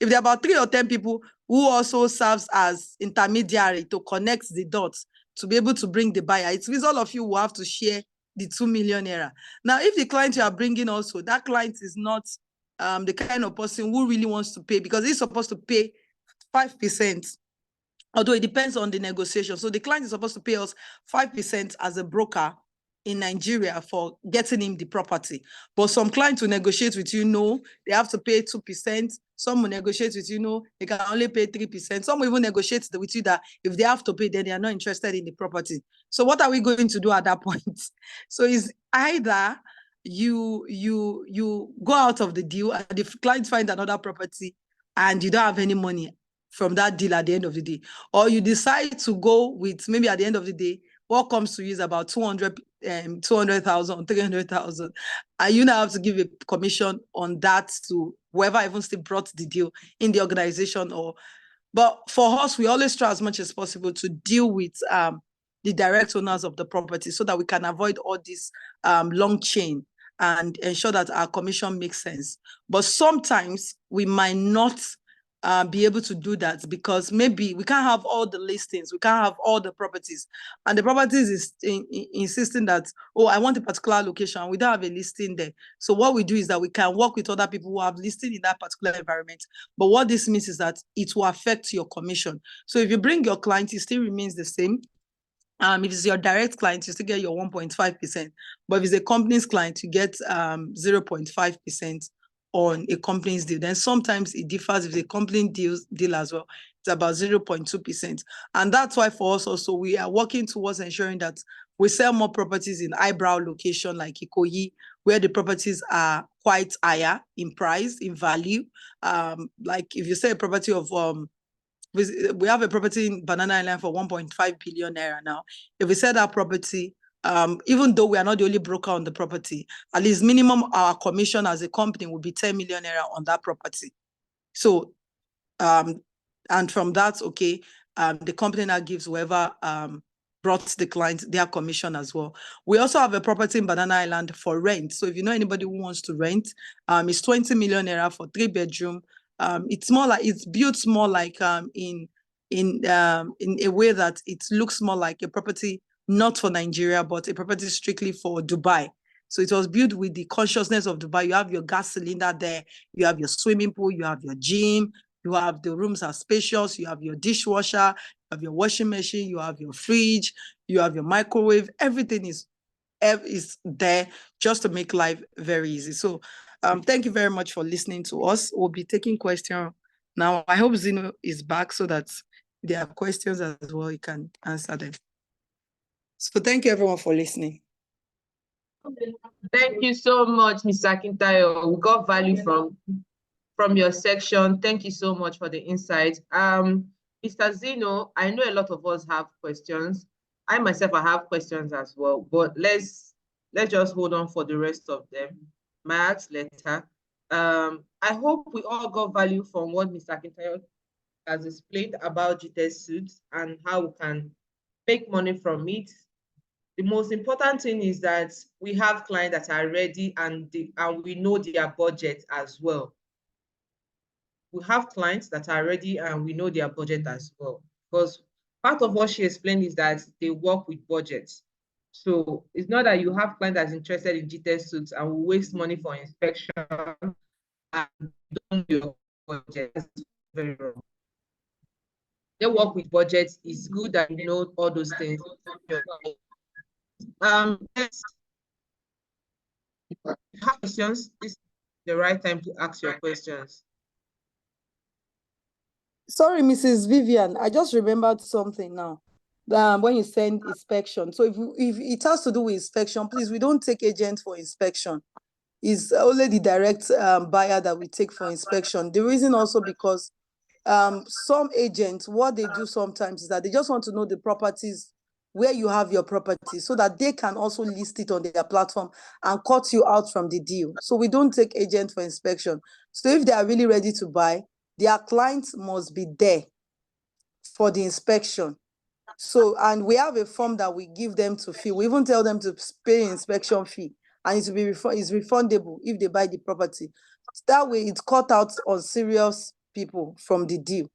If there are about 3 or 10 people who also serves as intermediary to connect the dots to be able to bring the buyer, it means all of you will have to share the 2 million naira. Now, if the client you are bringing also, that client is not the kind of person who really wants to pay, because he's supposed to pay 5%, although it depends on the negotiation. So the client is supposed to pay us 5% as a broker in Nigeria for getting him the property. But some clients will negotiate with you, no, they have to pay 2%. Some will negotiate with you, no, they can only pay 3%. Some will even negotiate with you that if they have to pay, then they are not interested in the property. So what are we going to do at that point? So it's either you go out of the deal and the client finds another property and you don't have any money from that deal at the end of the day, or you decide to go with, maybe at the end of the day, what comes to you is about 200,000, 300,000. And you now have to give a commission on that to whoever even still brought the deal in the organization. But for us, we always try as much as possible to deal with the direct owners of the property so that we can avoid all this long chain. and ensure that our commission makes sense. But sometimes we might not be able to do that because maybe we can't have all the listings, we can't have all the properties, and the properties is insisting that, oh, I want a particular location, we don't have a listing there. So what we do is that we can work with other people who have listing in that particular environment. But what this means is that it will affect your commission. So if you bring your client, it still remains the same. If it's your direct client, you still get your 1.5%. But if it's a company's client, you get 0.5% on a company's deal. Then sometimes it differs if the company deal as well. It's about 0.2%. And that's why for us also, we are working towards ensuring that we sell more properties in eyebrow location like Ikoyi, where the properties are quite higher in price, in value. Like if you sell a property of we have a property in Banana Island for 1.5 billion naira now. If we sell that property, even though we are not the only broker on the property, at least minimum our commission as a company will be 10 million naira on that property. So, and from that, okay, the company now gives whoever brought the client their commission as well. We also have a property in Banana Island for rent. So if you know anybody who wants to rent, it's 20 million naira for 3-bedroom. It's more like it's built more like in a way that it looks more like a property not for Nigeria, but a property strictly for Dubai. So it was built with the consciousness of Dubai. You have your gas cylinder there, you have your swimming pool, you have your gym, you have the rooms are spacious, you have your dishwasher, you have your washing machine, you have your fridge, you have your microwave. Everything is there just to make life very easy. So thank you very much for listening to us. We'll be taking questions now. I hope Zeno is back so that there are questions as well, you can answer them. So thank you everyone for listening. Thank you so much, Mr. Akintayo. We got value from your section. Thank you so much for the insight. Mr. Zeno, I know a lot of us have questions. I myself, I have questions as well, but let's just hold on for the rest of them. Max, later. I hope we all got value from what Mr. Akintayo has explained about Gtext suits and how we can make money from it. The most important thing is that we have clients that are ready and we know their budget as well. We have clients that are ready and we know their budget as well. Because part of what she explained is that they work with budgets. So it's not that you have clients that's interested in Gtext suits and will waste money for inspection and don't do your budget. That's very wrong. They work with budgets. It's good that you know all those things. Yes. If you have questions, this is the right time to ask your questions. Sorry, Mrs. Vivian, I just remembered something now. When you send inspection, so if it has to do with inspection, please, we don't take agents for inspection. It's only the direct buyer that we take for inspection. The reason also because some agents, what they do sometimes is that they just want to know the properties where you have your property so that they can also list it on their platform and cut you out from the deal. So we don't take agents for inspection. So if they are really ready to buy, their clients must be there for the inspection. So, and we have a form that we give them to fill. We even tell them to pay inspection fee, and it's refundable if they buy the property. That way, it's cut out on serious people from the deal.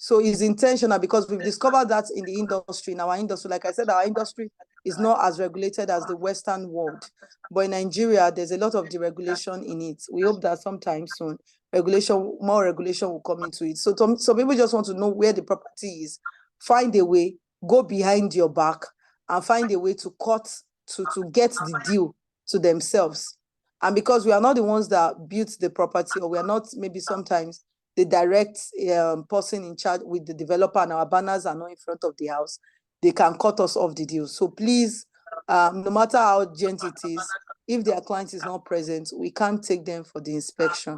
So it's intentional because we've discovered that in the industry, in our industry, like I said, our industry is not as regulated as the Western world. But in Nigeria, there's a lot of deregulation in it. We hope that sometime soon, more regulation will come into it. So people just want to know where the property is, find a way, go behind your back, and find a way to get the deal to themselves. And because we are not the ones that built the property, or we are not maybe sometimes the direct person in charge with the developer, and our banners are not in front of the house, they can cut us off the deal. So please, no matter how urgent it is, if their client is not present, we can't take them for the inspection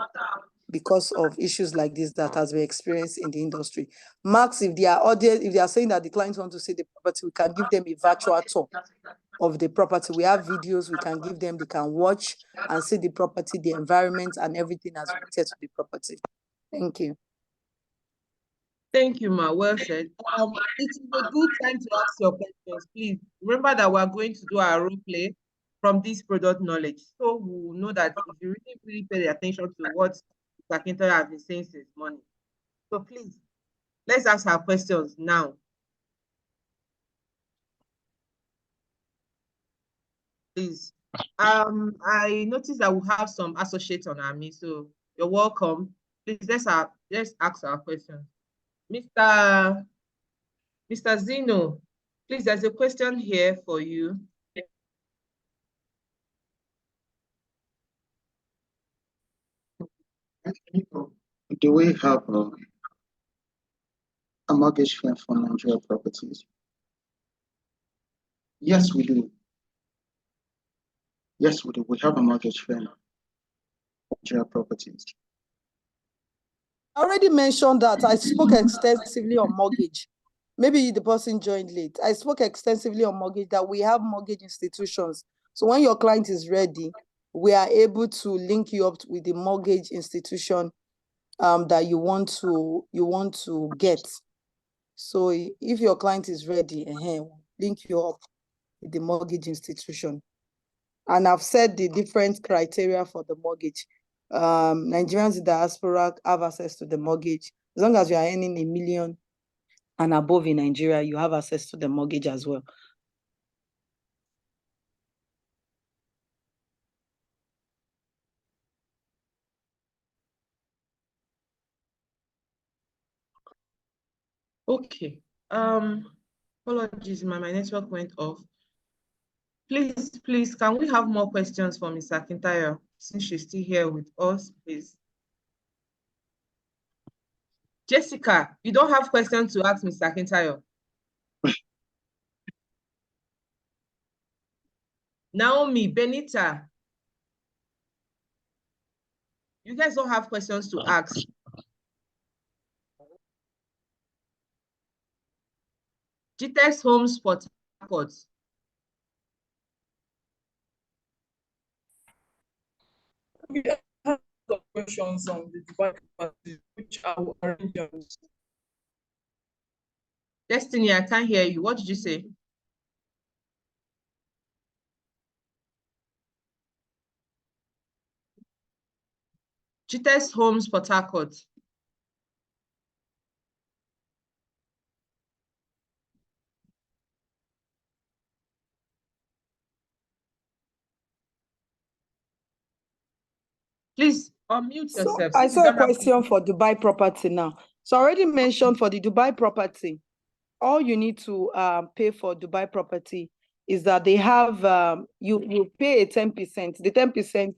because of issues like this that has been experienced in the industry. Max, if they are saying that the clients want to see the property, we can give them a virtual tour of the property. We have videos we can give them, they can watch and see the property, the environment, and everything as related to the property. Thank you. Thank you, Ma. Well said. It is a good time to ask your questions. Please remember that we're going to do our role play. from this product knowledge. So we will know that if you really pay attention to what Mr. Akintoye has been saying since morning. So please, let's ask our questions now. Please. I noticed that we have some associates on our meet, so you're welcome. Please, let's ask our questions. Mr. Zeno, please, there's a question here for you. Do we have a mortgage firm for Nigeria properties? Yes, we do. Yes, we do. We have a mortgage firm for Nigeria properties. I already mentioned that I spoke extensively on mortgage. Maybe the person joined late. I spoke extensively on mortgage, that we have mortgage institutions. So when your client is ready, we are able to link you up with the mortgage institution that you want to get. So if your client is ready, link you up with the mortgage institution. And I've said the different criteria for the mortgage. Nigerians in diaspora have access to the mortgage. As long as you are earning $1 million and above in Nigeria, you have access to the mortgage as well. Okay. Apologies, my network went off. Please, can we have more questions for Ms. Akintoye since she's still here with us, please? Jessica, you don't have questions to ask Ms. Akintoye? Naomi, Benita, you guys don't have questions to ask. Gtext Homes Port Harcourt. We have some questions on the Dubai property, which I will arrange. Destiny, I can't hear you. What did you say? Gtext Homes Port Harcourt. Please unmute yourself. I saw a question for Dubai property now. So I already mentioned for the Dubai property, all you need to pay for Dubai property is that they have, you pay a 10%. The 10%,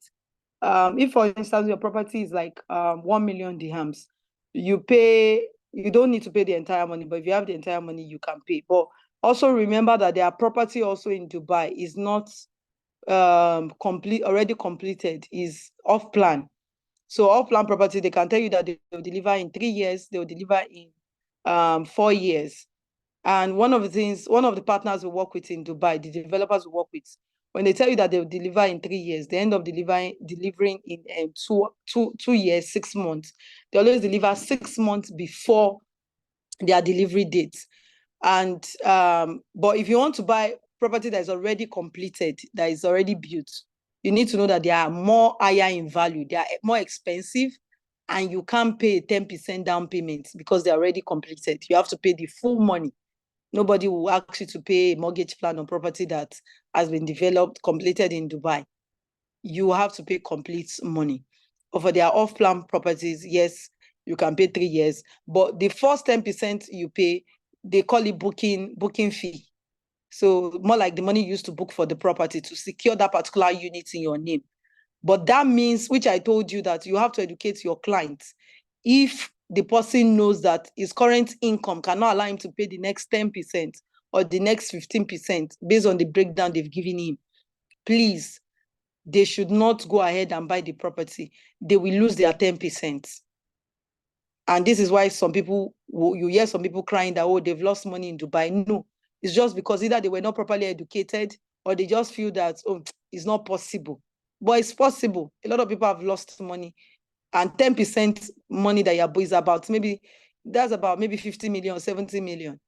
if for instance, your property is like 1 million dirhams, you don't need to pay the entire money, but if you have the entire money, you can pay. But also remember that their property also in Dubai is not already completed, is off plan. So off plan property, they can tell you that they will deliver in 3 years, they will deliver in 4 years. And one of the partners we work with in Dubai, the developers we work with, when they tell you that they will deliver in 3 years, they end up delivering in 2 years, 6 months. They always deliver 6 months before their delivery date. And but if you want to buy property that is already completed, that is already built, you need to know that they are more higher in value, they are more expensive, and you can't pay 10% down payment because they're already completed. You have to pay the full money. Nobody will ask you to pay a mortgage plan on property that has been developed, completed in Dubai. You have to pay complete money. But for their off-plan properties, yes, you can pay 3 years. But the first 10% you pay, they call it booking fee. So more like the money you used to book for the property to secure that particular unit in your name. But that means, which I told you, that you have to educate your clients. If the person knows that his current income cannot allow him to pay the next 10% or the next 15% based on the breakdown they've given him, please, they should not go ahead and buy the property. They will lose their 10%. And this is why you hear some people crying that, oh, they've lost money in Dubai. No, it's just because either they were not properly educated or they just feel that, oh, it's not possible. But it's possible. A lot of people have lost money. And 10% money that your is about, that's about 50 million, 70 million.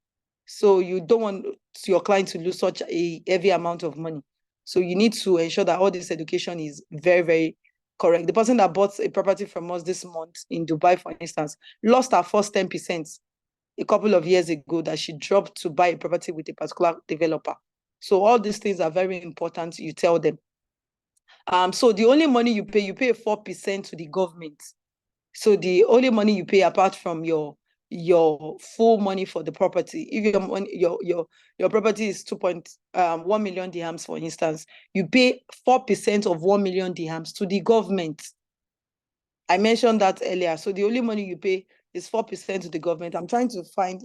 So you don't want your client to lose such a heavy amount of money. So you need to ensure that all this education is very, very correct. The person that bought a property from us this month in Dubai, for instance, lost her first 10% a couple of years ago that she dropped to buy a property with a particular developer. So all these things are very important. You tell them. So the only money you pay 4% to the government. So the only money you pay apart from your full money for the property, if your money, your property is 2.1 million dirhams, for instance, you pay 4% of 1 million dirhams to the government. I mentioned that earlier. So the only money you pay is 4% to the government. I'm trying to find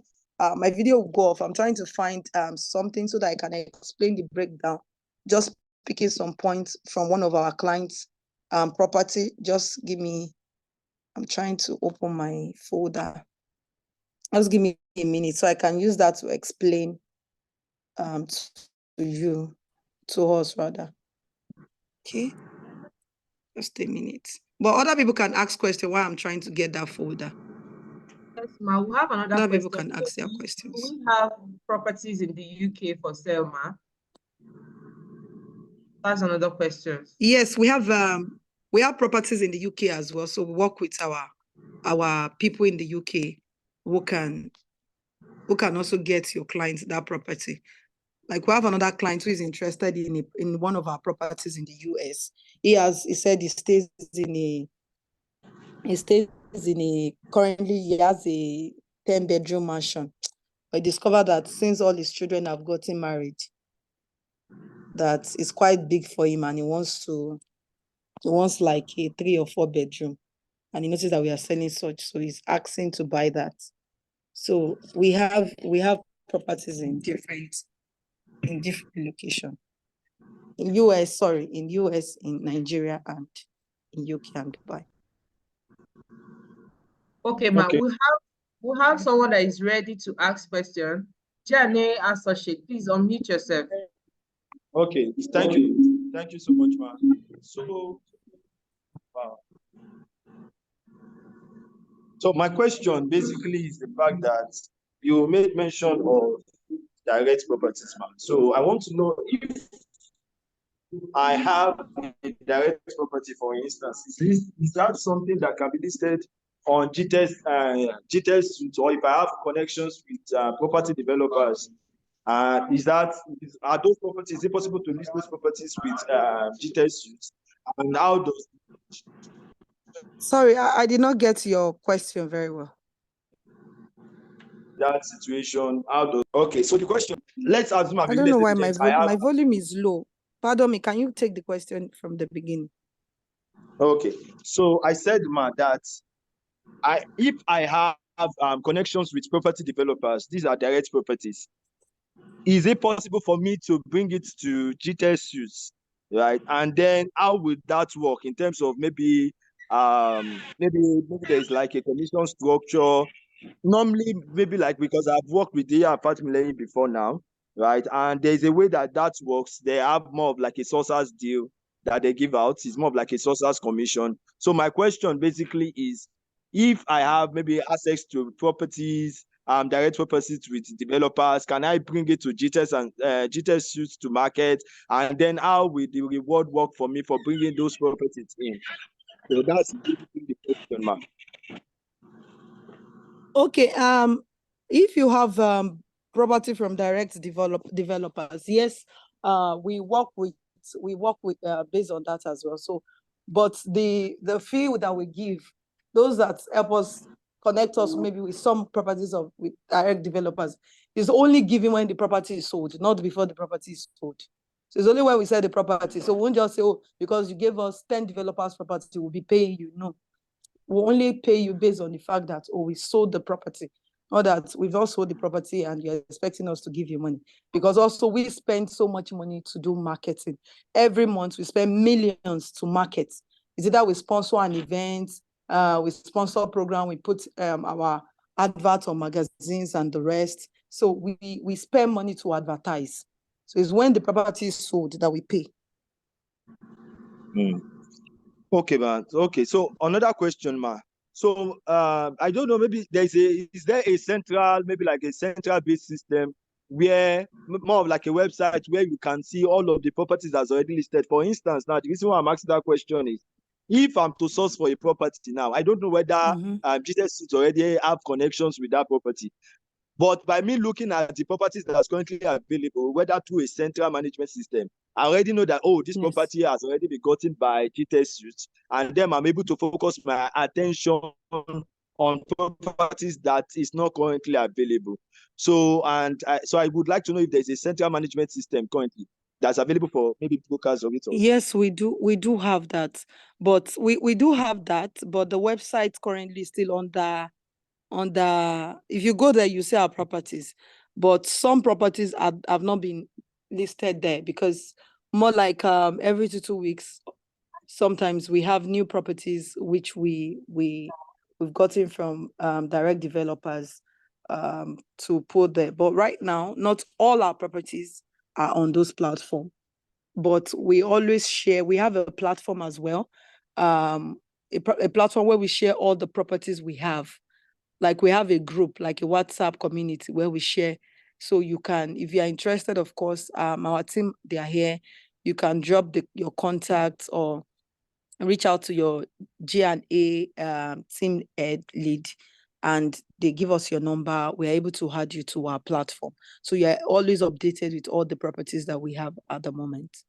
my video will go off. I'm trying to find something so that I can explain the breakdown. Just picking some points from one of our clients' property. Just give me. I'm trying to open my folder. Just give me a minute so I can use that to explain to you, to us rather. Okay, just a minute. But other people can ask questions while I'm trying to get that folder. Yes, ma. We have another Other question. people can ask their questions. Do we have properties in the UK for sale, ma? That's another question. Yes, we have properties in the UK as well. So we work with our people in the UK who can also get your clients that property. Like we have another client who is interested in one of our properties in the US. He said currently he has a 10-bedroom mansion. I discovered that since all his children have gotten married, that it's quite big for him, and he wants like a 3 or 4 bedroom. And he noticed that we are selling such, so he's asking to buy that. So we have properties in different locations. In US, in Nigeria, and in UK and Dubai. Okay, ma. Okay. We have someone that is ready to ask question. Jane Associate, please unmute yourself. Okay, thank you. Thank you so much, ma. So, wow. So my question basically is the fact that you made mention of direct properties, man. So I want to know if I have a direct property, for instance, is that something that can be listed on Gtext, or if I have connections with property developers, are those properties, is it possible to list those properties with Gtext? And how does Sorry, I did not get your question very well. that situation, okay, so the question, let's assume I don't know why my volume is low. Pardon me, can you take the question from the beginning? Okay, so I said, ma, that if I have connections with property developers, these are direct properties. Is it possible for me to bring it to Gtext Suites, right? And then how would that work in terms of maybe there's like a commission structure? Normally, maybe like, because I've worked with the apartment lending before now, right? And there's a way that works. They have more of like a sourcer's deal that they give out. It's more of like a sourcer's commission. So my question basically is, if I have maybe access to properties, direct properties with developers, can I bring it to Gtext and Gtext Suites to market? And then how will the reward work for me for bringing those properties in? So that's basically the question, ma'am. Okay, if you have property from direct developers, yes, we work with based on that as well. So, but the fee that we give, those that help us connect us maybe with some properties with direct developers, is only given when the property is sold, not before the property is sold. So it's only when we sell the property. So we won't just say, oh, because you gave us 10 developers property, we'll be paying you. No. We'll only pay you based on the fact that, oh, we sold the property, or that we've all sold the property and you're expecting us to give you money. Because also we spend so much money to do marketing. Every month we spend millions to market. Is it that we sponsor an event, we sponsor a program, we put our advert on magazines and the rest. So we spend money to advertise. So it's when the property is sold that we pay. Okay, man. Okay, so another question, ma. So I don't know, maybe is there a central, maybe like a central based system where more of like a website where you can see all of the properties that's already listed. For instance, now the reason why I'm asking that question is if I'm to source for a property now, I don't know whether Gtext already have connections with that property. But by me looking at the properties that's currently available, whether through a central management system, I already know that, oh, this property has already been gotten by Gtext, and then I'm able to focus my attention on properties that is not currently available. So, so I would like to know if there's a central management system currently that's available for maybe brokers or retailers. Yes, we do. We do have that, but we do have that, but the website currently is still on the if you go there you see our properties, but some properties have not been listed there because more like every 2 weeks sometimes we have new properties which we've gotten from direct developers to put there. But right now not all our properties are on those platforms, but we always share. We have a platform as well, a platform where we share all the properties we have. Like we have a group, like a WhatsApp community where we share. So you can, if you are interested, of course, our team, they are here. You can drop your contacts or reach out to your G&A team head lead, and they give us your number. We're able to add you to our platform. So you're always updated with all the properties that we have at the moment.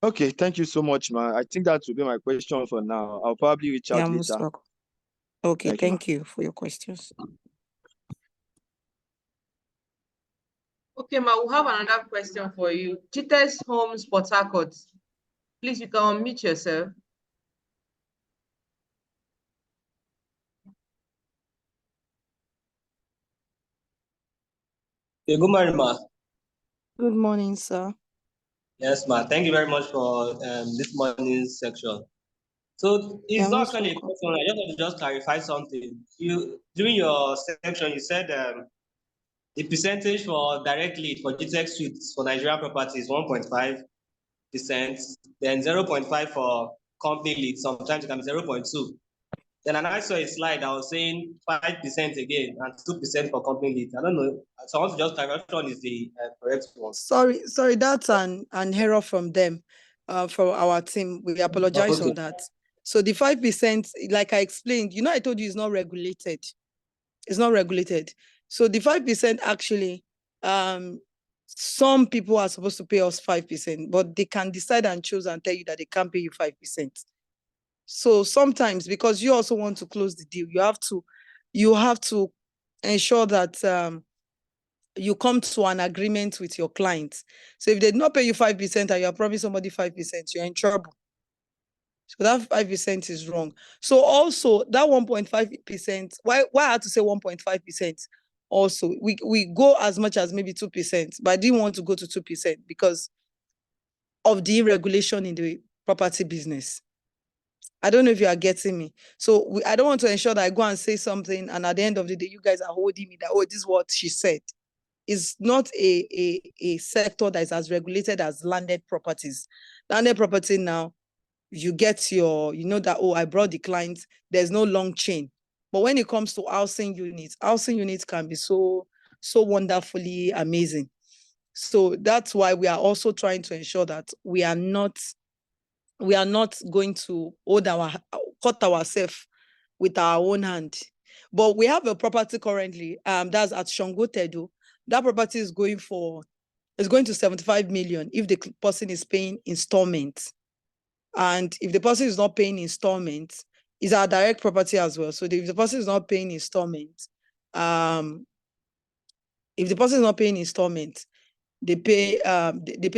Okay, thank you so much, man. I think that will be my question for now. I'll probably reach out later. Okay, thank you for your questions. Okay, ma, we have another question for you. Gtext Homes Port Harcourt. Please, you can unmute yourself. Good morning, ma. Good morning, sir. Yes, ma. Thank you very much for this morning's section. So it's not actually a question. I just want to clarify something. During your section, you said the percentage for direct lead for Gtext suites for Nigerian properties 1.5%, then 0.5 for company lead. Sometimes it can be 0.2. Then I saw a slide that was saying 5% again and 2% for company lead. I don't know. So I want to just clarify which one is the correct one. Sorry, that's an error from them, from our team. We apologize on that. So the 5%, like I explained, I told you it's not regulated. It's not regulated. So the 5% actually, some people are supposed to pay us 5%, but they can decide and choose and tell you that they can't pay you 5%. So sometimes, because you also want to close the deal, you have to ensure that you come to an agreement with your clients. So if they did not pay you 5% and you're promising somebody 5%, you're in trouble. So that 5% is wrong. So also that 1.5%, why I had to say 1.5%? Also, we go as much as maybe 2%, but I didn't want to go to 2% because of the regulation in the property business. I don't know if you are getting me. So I don't want to ensure that I go and say something and at the end of the day, you guys are holding me that, oh, this is what she said. It's not a sector that is as regulated as landed properties. Landed property now, you get that, oh, I brought the clients, there's no long chain. But when it comes to housing units can be so wonderfully amazing. So that's why we are also trying to ensure that we are not going to cut ourselves with our own hand. But we have a property currently, that's at Shango Tedo. That property is going to 75 million if the person is paying installments. And if the person is not paying installments, it's our direct property as well. So if the person is not paying installments, they pay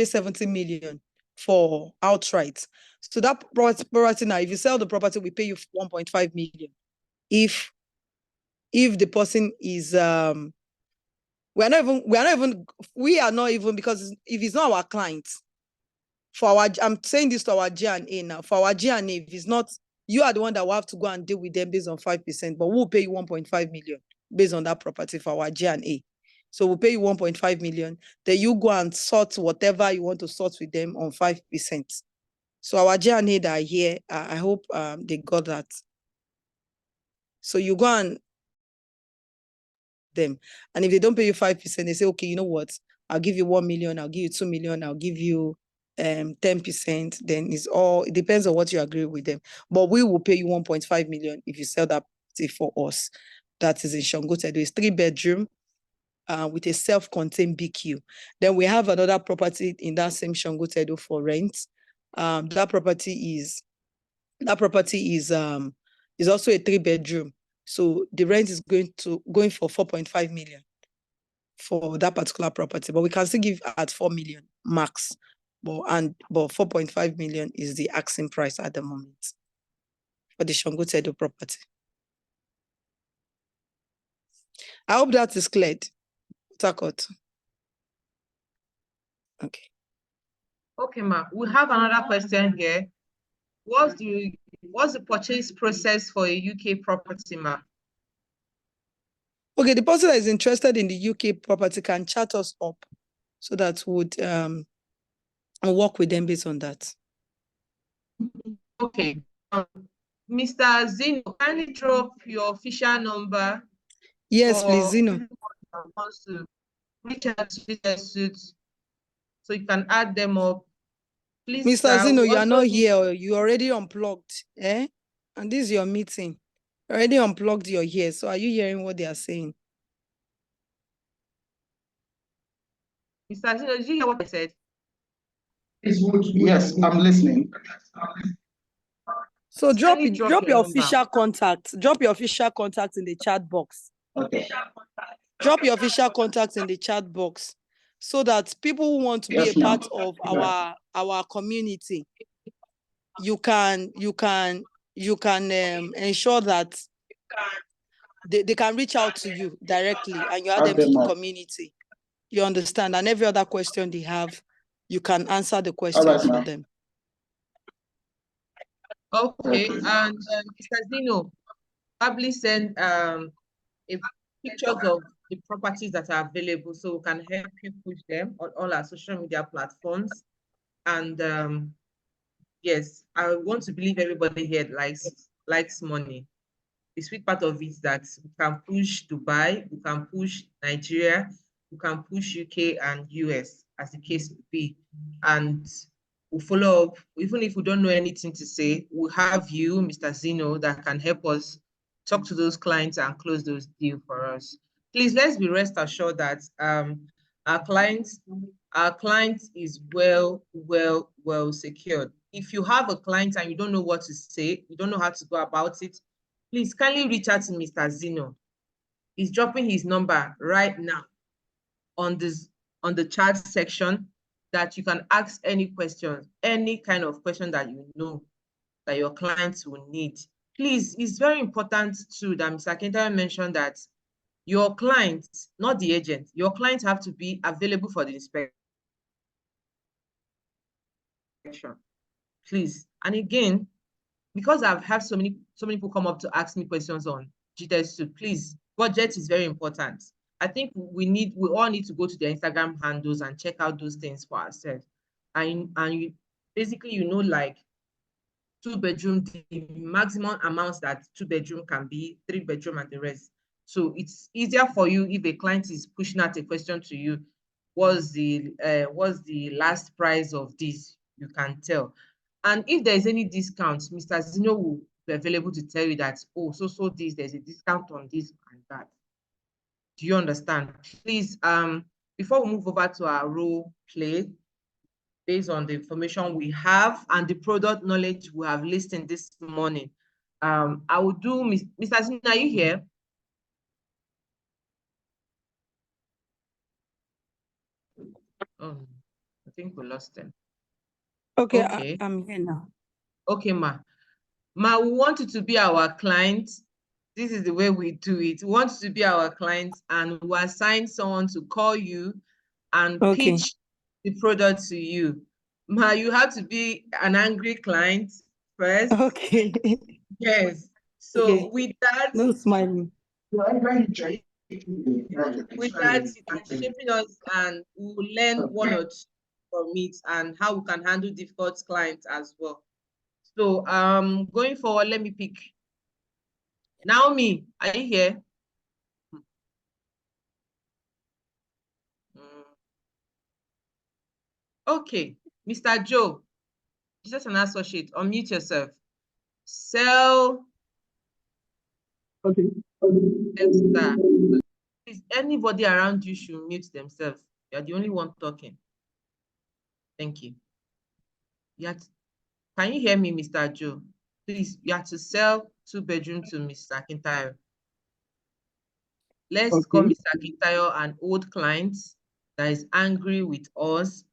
70 million for outright. So that property now, if you sell the property, we pay you 1.5 million. If the person is we are not even because if it's not our client, I'm saying this to our G&A now. For our G&A, if it's not, you are the one that will have to go and deal with them based on 5%, but we'll pay you 1.5 million based on that property for our G&A. So we'll pay you 1.5 million. Then you go and sort whatever you want to sort with them on 5%. So our G&A that are here, I hope they got that. So you go and them. And if they don't pay you 5%, they say, okay, you know what? I'll give you 1 million, I'll give you 2 million, I'll give you 10%. Then it depends on what you agree with them. But we will pay you 1.5 million if you sell that property for us. That is in Shangotedo. It's 3-bedroom with a self-contained BQ. Then we have another property in that same Shangotedo for rent. That property is also a 3-bedroom. So the rent is going for 4.5 million for that particular property, but we can still give at 4 million max. But 4.5 million is the asking price at the moment for the Shangotedo property. I hope that is cleared. Takot. Okay. Okay, ma. We have another question here. What's the purchase process for a UK property, ma? Okay, the person that is interested in the UK property can chat us up so that would work with them based on that. Okay. Mr. Zino, kindly drop your official number. Yes, please, Zino. Wants to reach out to Suits, so you can add them up. Please, Mr. sir, Zino, you are not here. You already unplugged, eh? And this is your meeting. You already unplugged your ear. So are you hearing what they are saying? Mr. Zino, did you hear what I said? Yes, I'm listening. So drop your official contact. Drop your official contact in the chat box. Okay. Drop your official contact in the chat box so that people who want to be a part of our community, you can ensure that they can reach out to you directly and you add them to the community. You understand? And every other question they have, you can answer the questions for them. Okay, and Mr. Zino, probably send pictures of the properties that are available so we can help you push them on all our social media platforms. And yes, I want to believe everybody here likes money. The sweet part of it is that we can push Dubai, we can push Nigeria, we can push UK and US, as the case would be. And we'll follow up. Even if we don't know anything to say, we'll have you, Mr. Zino, that can help us talk to those clients and close those deals for us. Please, let's be rest assured that our client is well secured. If you have a client and you don't know what to say, you don't know how to go about it, please kindly reach out to Mr. Zino. He's dropping his number right now on the chat section, that you can ask any questions, any kind of question that you know that your clients will need. Please, it's very important too that Mr. Kenta mentioned that your clients, not the agent, your clients have to be available for the inspection. Please. And again, because I've had so many people come up to ask me questions on Gtext, please, budget is very important. I think we all need to go to their Instagram handles and check out those things for ourselves. And you basically, like 2-bedroom, the maximum amounts that 2-bedroom can be, 3-bedroom and the rest. So it's easier for you if a client is pushing out a question to you, what's the last price of this? You can tell. And if there's any discount, Mr. Zino will be available to tell you that, oh, so there's a discount on this and that. Do you understand? Please, before we move over to our role play, based on the information we have and the product knowledge we have listened this morning, I will do, Mr. Zino, are you here? Oh, I think we lost him. Okay. I'm here now. Okay, ma. Ma, we want you to be our client. This is the way we do it. We want you to be our client, and we assign someone to call you and pitch the product to you. Ma, you have to be an angry client first. Okay. Yes. So with that, no smiling. With that, you can shaping us, and we will learn one or two from it and how we can handle difficult clients as well. So going forward, let me pick Naomi. Are you here? Okay, Mr. Joe, just an associate, unmute yourself. Sell. Okay. Is anybody around you should mute themselves. You're the only one talking. Thank you. Can you hear me, Mr. Joe? Please, you have to sell 2-bedroom to Mr. Kintayo. Let's call Mr. Kintayo an old client that is angry with us,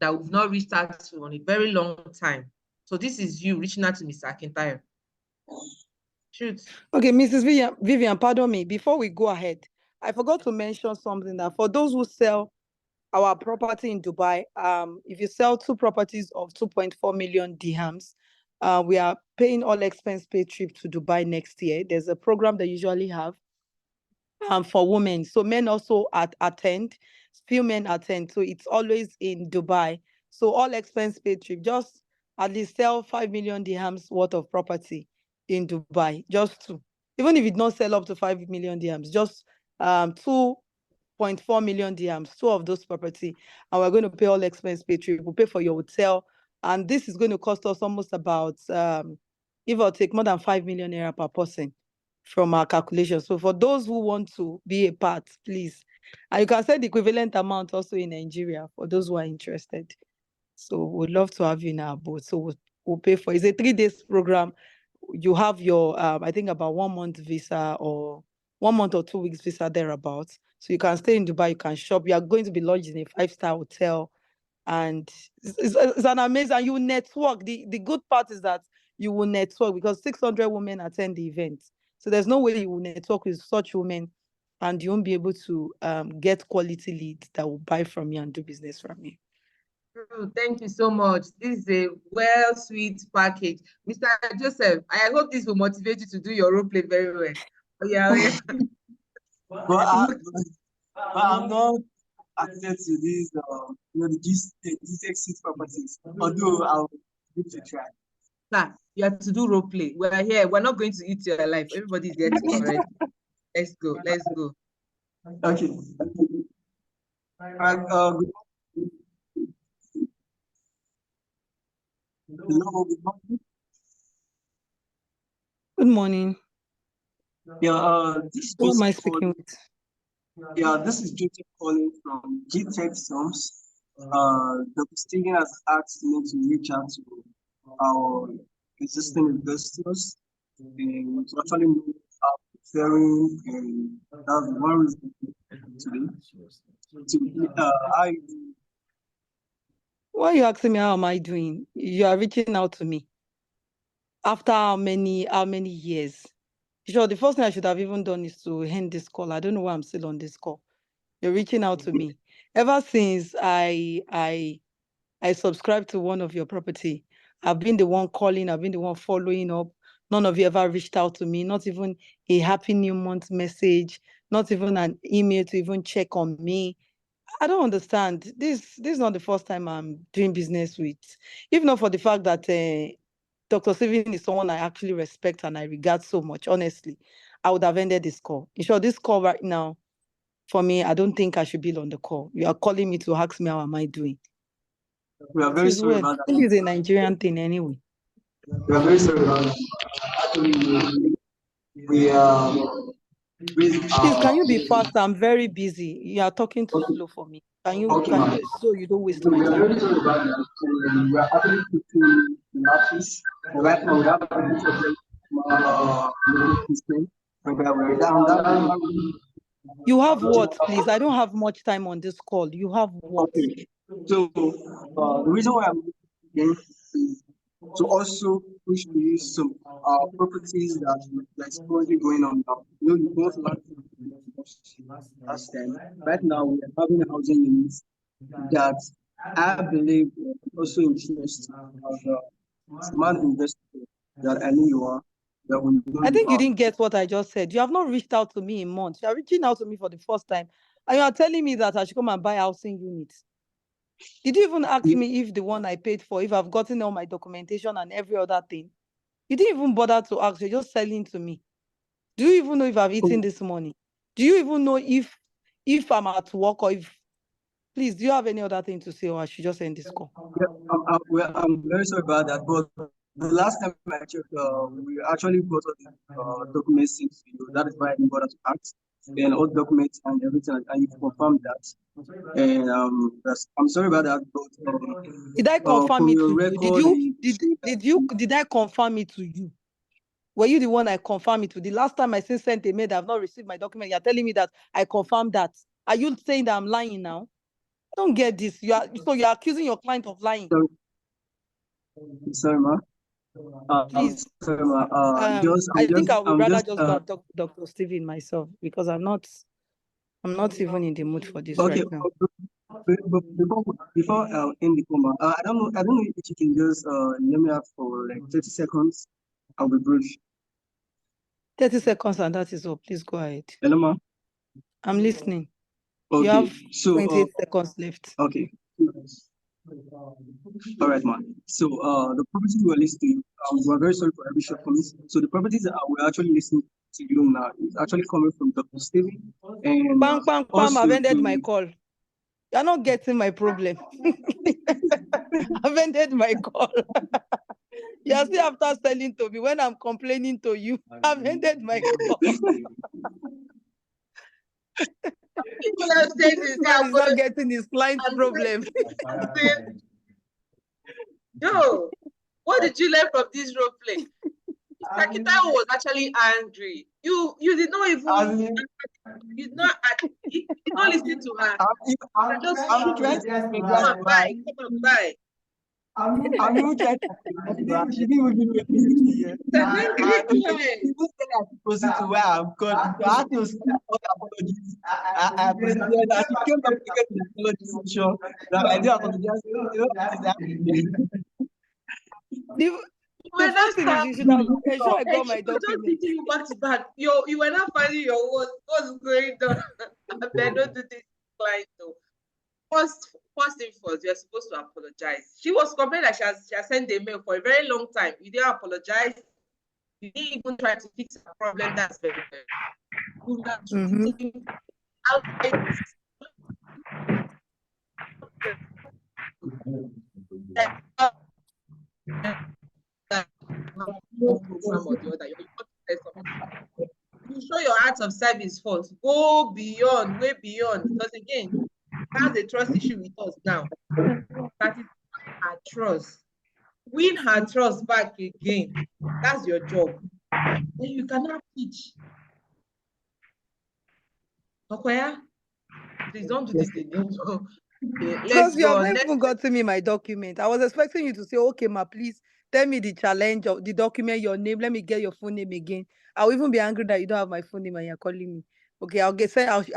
that we've not reached out to in a very long time. So this is you reaching out to Mr. Kintayo. Shoot. Okay, Mrs. Vivian, pardon me. Before we go ahead, I forgot to mention something that for those who sell our property in Dubai, if you sell 2 properties of 2.4 million dirhams, we are paying all expense paid trip to Dubai next year. There's a program they usually have for women. So men also attend, few men attend. So it's always in Dubai. So all expense paid trip, just at least sell 5 million dirhams worth of property in Dubai, just to, even if it not sell up to 5 million dirhams, just 2.4 million dirhams, 2 of those property, and we're going to pay all expense paid trip. We'll pay for your hotel, and this is going to cost us almost about give or take more than 5 million naira per person from our calculation. So for those who want to be a part, please, and you can send the equivalent amount also in Nigeria for those who are interested. So we'd love to have you in our boat. So we'll pay for it. It's a 3 days program. You have your I think about 1 month visa, or 1 month or 2 weeks visa thereabouts. So you can stay in Dubai, you can shop. You are going to be lodged in a 5-star hotel, and it's an amazing. You network. The good part is that you will network because 600 women attend the event. So there's no way you will network with such women, and you won't be able to get quality leads that will buy from you and do business from you. Thank you so much. This is a well sweet package. Mr. Joseph, I hope this will motivate you to do your role play very well. Oh, yeah. But I'm not access to these, these Gtext properties. Although I'll give it a try. Sir, you have to do role play. We're here. We're not going to eat your life. Everybody's getting already. Let's go. Let's go. Okay. Hello, good morning. Good morning. Yeah, this Who am I is speaking with? Yeah, this is Joseph calling from Gtext. Dr. Steven has asked me to reach out to our existing investors and to actually know how faring, and that's one reason today. Why are you asking me how am I doing? You are reaching out to me. After how many years? Sure, the first thing I should have even done is to end this call. I don't know why I'm still on this call. You're reaching out to me. Ever since I subscribed to one of your property, I've been the one calling, I've been the one following up. None of you ever reached out to me, not even a happy new month message, not even an email to even check on me. I don't understand. This is not the first time I'm doing business with. If not for the fact that Dr. Steven is someone I actually respect and I regard so much, honestly, I would have ended this call. In short, this call right now, for me, I don't think I should be on the call. You are calling me to ask me how am I doing. We are very sorry about that. I think it's a Nigerian thing anyway. We are very sorry about that. Actually, we Please, can you be fast? I'm very busy. You are talking too slow for me. Can you, so you don't waste my we are time? very sorry about that. We are actually putting the office. Right now, we have a You have what, please? I don't have much time on this call. You have what? Okay. So the reason why I'm looking is to also push to use some properties that's currently going on now. You know, you both last time. Right now, we are having housing units that I believe also interest of smart investor that I know you are. I think you didn't get what I just said. You have not reached out to me in months. You are reaching out to me for the first time, and you are telling me that I should come and buy housing units. Did you even ask me if the one I paid for, if I've gotten all my documentation and every other thing? You didn't even bother to ask. You're just selling to me. Do you even know if I've eaten this morning? Do you even know if I'm at work or if Please, do you have any other thing to say, or I should just end this call? Yeah, I'm very sorry about that, but the last time I checked, we actually got all the documents sent to you. That is why I got to act and all documents and everything, and you confirmed that. And I'm sorry about that, but did I confirm it to you? Did I confirm it to you? Were you the one I confirmed it to? The last time I sent a mail that I've not received my document, you're telling me that I confirmed that. Are you saying that I'm lying now? I don't get this. You're accusing your client of lying. Sorry, ma. Please. Sorry, ma. I think I would rather just go and talk to Dr. Stephen myself, because I'm not even in the mood for this right now. Before in the coma, I don't know if you can just let me have for like 30 seconds. I'll be brief. 30 seconds and that is all. Please go ahead. Hello, ma. I'm listening. Okay, you have so 28 seconds left. Okay. All right, man. So the properties we are listing, we're very sorry for every shortcomings. So the properties that we're actually listening to you now is actually coming from Dr. Stephen. And Bang, I've ended my call. You're not getting my problem. I've ended my call. You're still after selling to me when I'm complaining to you. I've ended my call. People are saying this man is not getting his client's problem. Yo, what did you learn from this role play? Sakita was actually angry. You did not even you did not listen to her. I'm trying to come on, bye. I'm not trying to she didn't even give me a visit here. People say I should proceed to where I'm called. I had to speak all apologies. I proceeded and she came back to get the apology session. That I do apologize. The first thing is you should have ensured I got my document. Just beating you back to back. You were not finding your words. What's going on? I don't do this client though. First thing first, you're supposed to apologize. She was complaining that she has sent a mail for a very long time. You didn't apologize. You didn't even try to fix the problem. That's very good. You show your heart of service first. Go beyond, way beyond. Because again, that's a trust issue with us now. That is her trust. Win her trust back again. That's your job. Then you cannot teach. Okoya, please don't do this again. Because you have not even gotten me my document. I was expecting you to say, okay, ma, please tell me the challenge of the document, your name. Let me get your full name again. I'll even be angry that you don't have my full name and you're calling me. Okay, I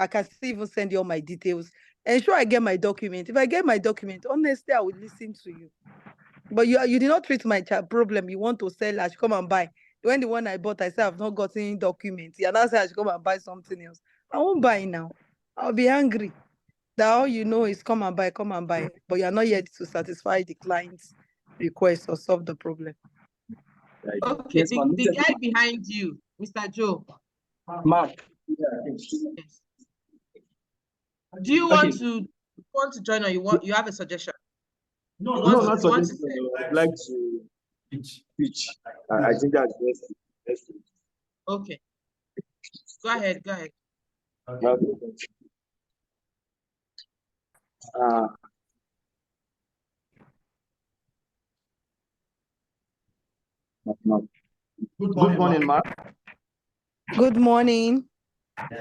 can still even send you all my details. Ensure I get my document. If I get my document, honestly, I would listen to you. But you did not treat my problem. You want to sell, I should come and buy. When the one I bought, I said I've not gotten any documents. You now say I should come and buy something else. I won't buy now. I'll be angry. That all you know is come and buy, but you're not yet to satisfy the client's request or solve the problem. Okay, the guy behind you, Mr. Joe. Mark. Yes. Do you want to join, or you have a suggestion? No, not suggestion. I'd like to pitch. I think that's best. Okay. Go ahead. Okay. Good morning, Mark. Good morning.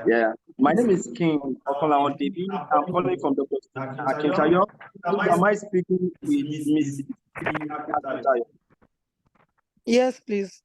Yeah, my name is King Okolawan Devi. I'm calling from Dr. Akintayo. Am I speaking with Miss Akintayo? Yes, please.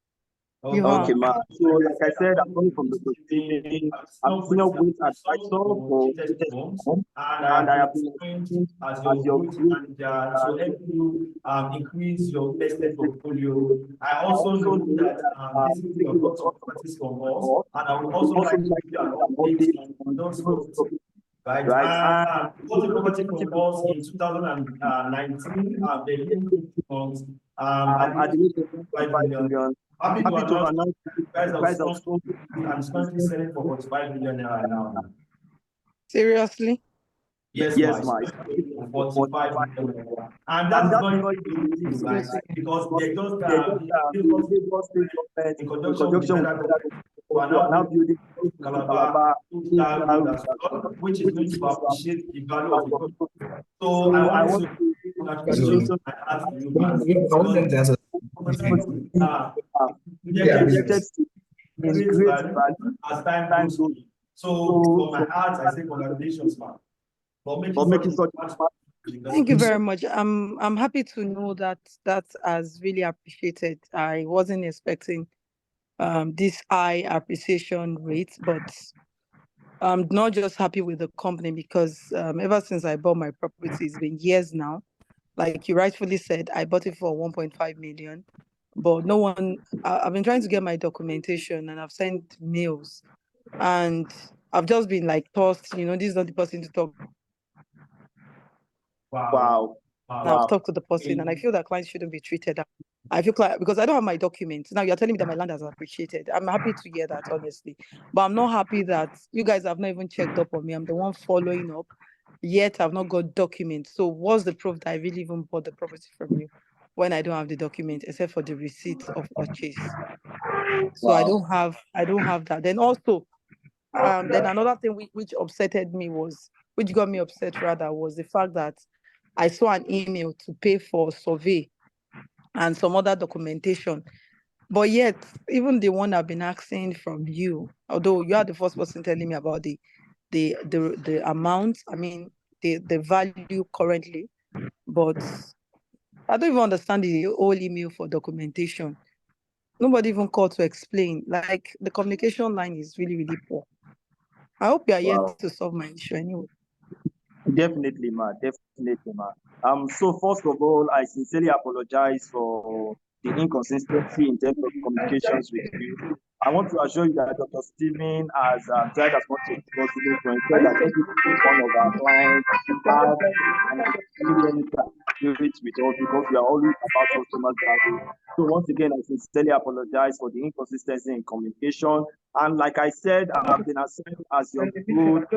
Okay, ma'am. So, like I said, I'm coming from the beginning. I'm senior weight advisor for Gtext, and I have been appointed as your group so help you increase your business portfolio. I also know that basically you've got some properties from us, and I would also like to give you an update on those properties. Right. Got the property from us in 2019. They didn't months. At the 5 million. Happy to announce the price of stock and currently selling for 45 million naira now. Seriously? Yes, ma. It's 45 million naira. And that is not even easy, right? Because they just Lagos State government in in conjunction with the conjunction with federal federal government, we are government, we are now now building Calabar Coastal Road Road as well, which is going to appreciate the value of the as road. well. So I want to Congratulations. congratulations and ask you, I man, want them to answer. projected in great great value value as time time goes goes. on. So from my heart, I say congratulations, man, for making such a Thank you very much. I'm happy to know that that has really appreciated. I wasn't expecting this high appreciation rate, but I'm not just happy with the company because ever since I bought my property, it's been years now. Like you rightfully said, I bought it for 1.5 million, but no one. I've been trying to get my documentation and I've sent mails, and I've just been like tossed. You know, this is not the person to talk. Wow. Now I've talked to the person, and I feel that clients shouldn't be treated. I feel like because I don't have my documents. Now you're telling me that my land has appreciated. I'm happy to hear that, honestly. But I'm not happy that you guys have not even checked up on me. I'm the one following up, yet I've not got documents. So what's the proof that I really even bought the property from you when I don't have the document except for the receipt of purchase? So I don't have that. Then also, then another thing which upsetted me which got me upset rather, was the fact that I saw an email to pay for survey and some other documentation. But yet, even the one I've been asking from you, although you are the first person telling me about the amount, I mean the value currently, but I don't even understand the whole email for documentation. Nobody even called to explain. Like the communication line is really, really poor. I hope you are yet to solve my issue anyway. Definitely, ma. Definitely, ma. So first of all, I sincerely apologize for the inconsistency in terms of communications with you. I want to assure you that Dr. Stephen has tried as much as possible to ensure that every one of our clients have an unlimited spirit with us because we are always about customers value. So once again, I sincerely apologize for the inconsistency in communication. And like I said, I've been assigned as your good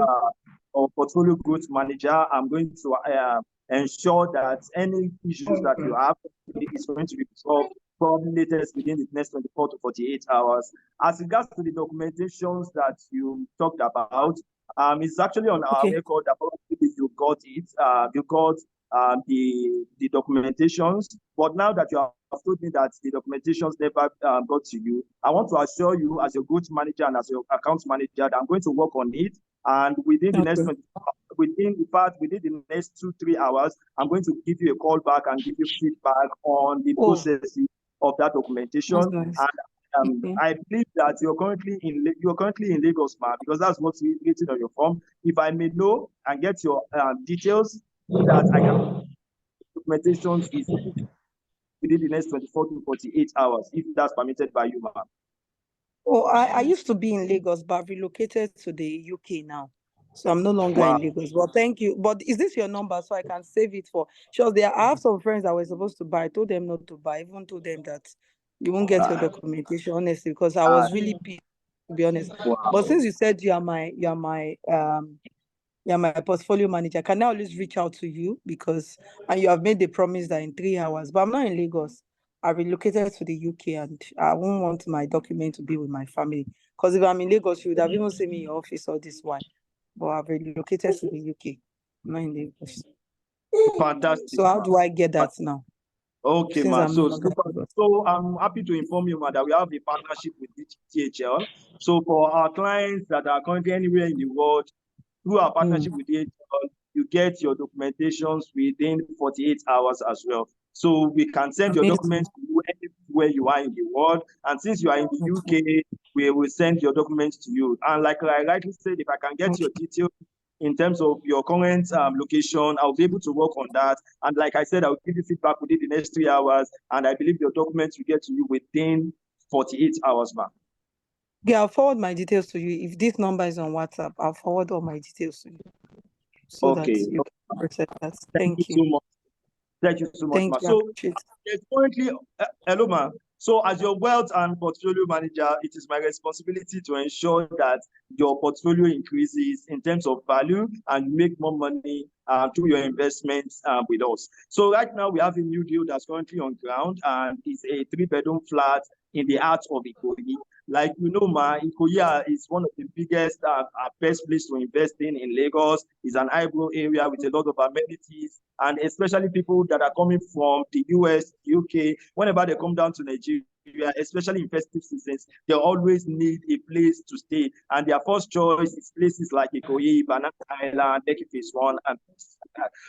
or portfolio growth manager. I'm going to ensure that any issues that you have is going to be resolved probably latest within the next 24 to 48 hours. As regards to the documentations that you talked about, it's actually on our record that probably you got it. You got the documentations, but now that you have told me that the documentations never got to you, I want to assure you as your growth manager and as your account manager that I'm going to work on it. And within the next within the next 2-3 hours, I'm going to give you a call back and give you feedback on the processing of that documentation. Nice. And I believe that you're currently in Lagos, ma, because that's what's written on your form. If I may know and get your details, so that I can documentation is within the next 24 to 48 hours, if that's permitted by you, ma'am. Oh, I used to be in Lagos, but I've relocated to the UK now. So I'm no longer in Lagos. Well, thank you. But is this your number so I can save it for sure? I have some friends that were supposed to buy. I told them not to buy. I even told them that you won't get your documentation, honestly, because I was really pissed, to be honest. But since you said you are my portfolio manager, can I always reach out to you and you have made the promise that in 3 hours, but I'm not in Lagos. I relocated to the UK and I won't want my document to be with my family. Because if I'm in Lagos, you would have even seen me in your office all this while. But I've relocated to the UK. I'm not in Lagos. Fantastic. So how do I get that now? Okay, man. So I'm happy to inform you, man, that we have a partnership with DHL. So for our clients that are currently anywhere in the world, through our partnership with DHL, you get your documentations within 48 hours as well. So we can send your documents to you anywhere you are in the world. And since you are in the UK, we will send your documents to you. And like I rightly said, if I can get your details in terms of your current location, I'll be able to work on that. And like I said, I'll give you feedback within the next 3 hours. And I believe your documents will get to you within 48 hours, ma'am. Yeah, I'll forward my details to you. If this number is on WhatsApp, I'll forward all my details to you. So that you can process that. Thank you so much. Thank you so much, Thank ma. you. So there's currently, hello, ma. So as your wealth and portfolio manager, it is my responsibility to ensure that your portfolio increases in terms of value and you make more money through your investments with us. So right now we have a new deal that's currently on ground, and it's a 3-bedroom flat in the heart of Ikoyi. Like you know, Ikoyi is one of the biggest best place to invest in Lagos. It's an eyebrow area with a lot of amenities, and especially people that are coming from the US, UK, whenever they come down to Nigeria, especially in festive seasons, they always need a place to stay. And their first choice is places like Ikoyi, Banana Island, Lekki Phase 1, and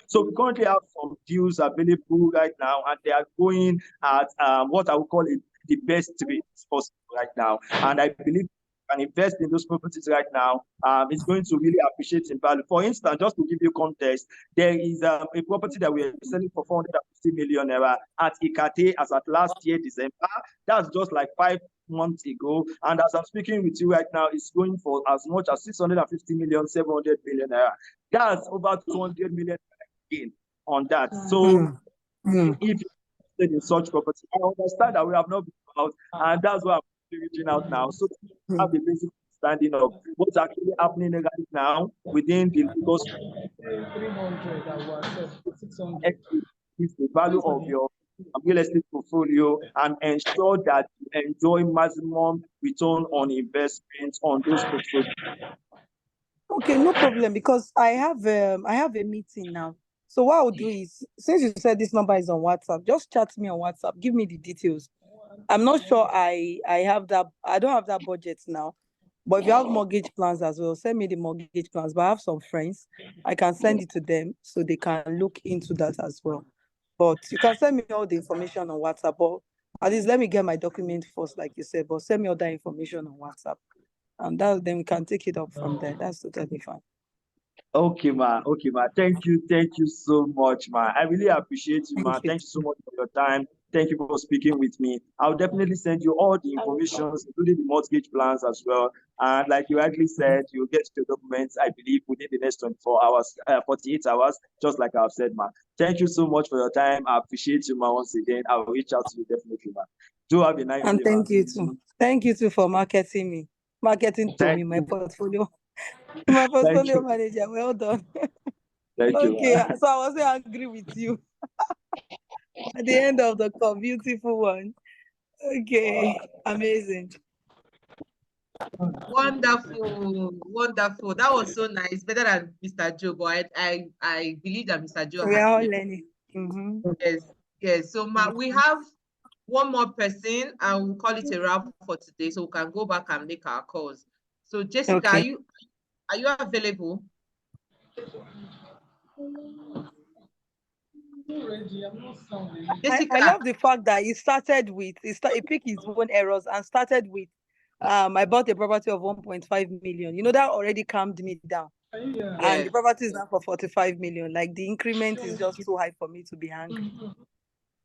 so we currently have some deals available right now, and they are going at what I would call it the best rates possible right now. And I believe can invest in those properties right now, it's going to really appreciate in value. For instance, just to give you context, there is a property that we are selling for 450 million naira at Ikate as at last year, December. That's just like 5 months ago. And as I'm speaking with you right now, it's going for as much as 650 million, 700 million naira. That's over 200 million gain on that. So if you're in such property, I understand that we have not been out, and that's why I'm reaching out now. So have a basic understanding of what's actually happening right now within the Lagos 300 that was 600. is the value of your real estate portfolio and ensure that you enjoy maximum return on investment on those portfolios. Okay, no problem, because I have a meeting now. So what I'll do is, since you said this number is on WhatsApp, just chat me on WhatsApp. Give me the details. I'm not sure I have that. I don't have that budget now. But if you have mortgage plans as well, send me the mortgage plans. But I have some friends, I can send it to them so they can look into that as well. But you can send me all the information on WhatsApp. But at least let me get my document first, like you said. But send me all that information on WhatsApp, and then we can take it up from there. That's totally fine. Okay, ma. Okay, ma. Thank you so much, ma. I really appreciate you, ma. Thank you so much for your time. Thank you for speaking with me. I'll definitely send you all the information, including the mortgage plans as well. And like you rightly said, you'll get your documents, I believe, within the next 24 hours, 48 hours, just like I've said, ma. Thank you so much for your time. I appreciate you, ma, once again. I'll reach out to you definitely, ma. Do have a nice day, And thank ma. you too. Thank you too for marketing to me, my portfolio. My portfolio manager, well done. Thank you. Okay, so I wasn't angry with you at the end of the call. Beautiful one. Okay, amazing. Wonderful, wonderful. That was so nice. Better than Mr. Joe, but I believe that Mr. Joe We has are all been. learning. Yes. So we have one more person, and we'll call it a wrap for today, so we can go back and make our calls. So Jessica, Okay. are you available? I love the fact that he picked his own errors and started with I bought a property of 1.5 million. You know, that already calmed me down. Yes. And the property is now for 45 million. Like, the increment is just too high for me to be angry.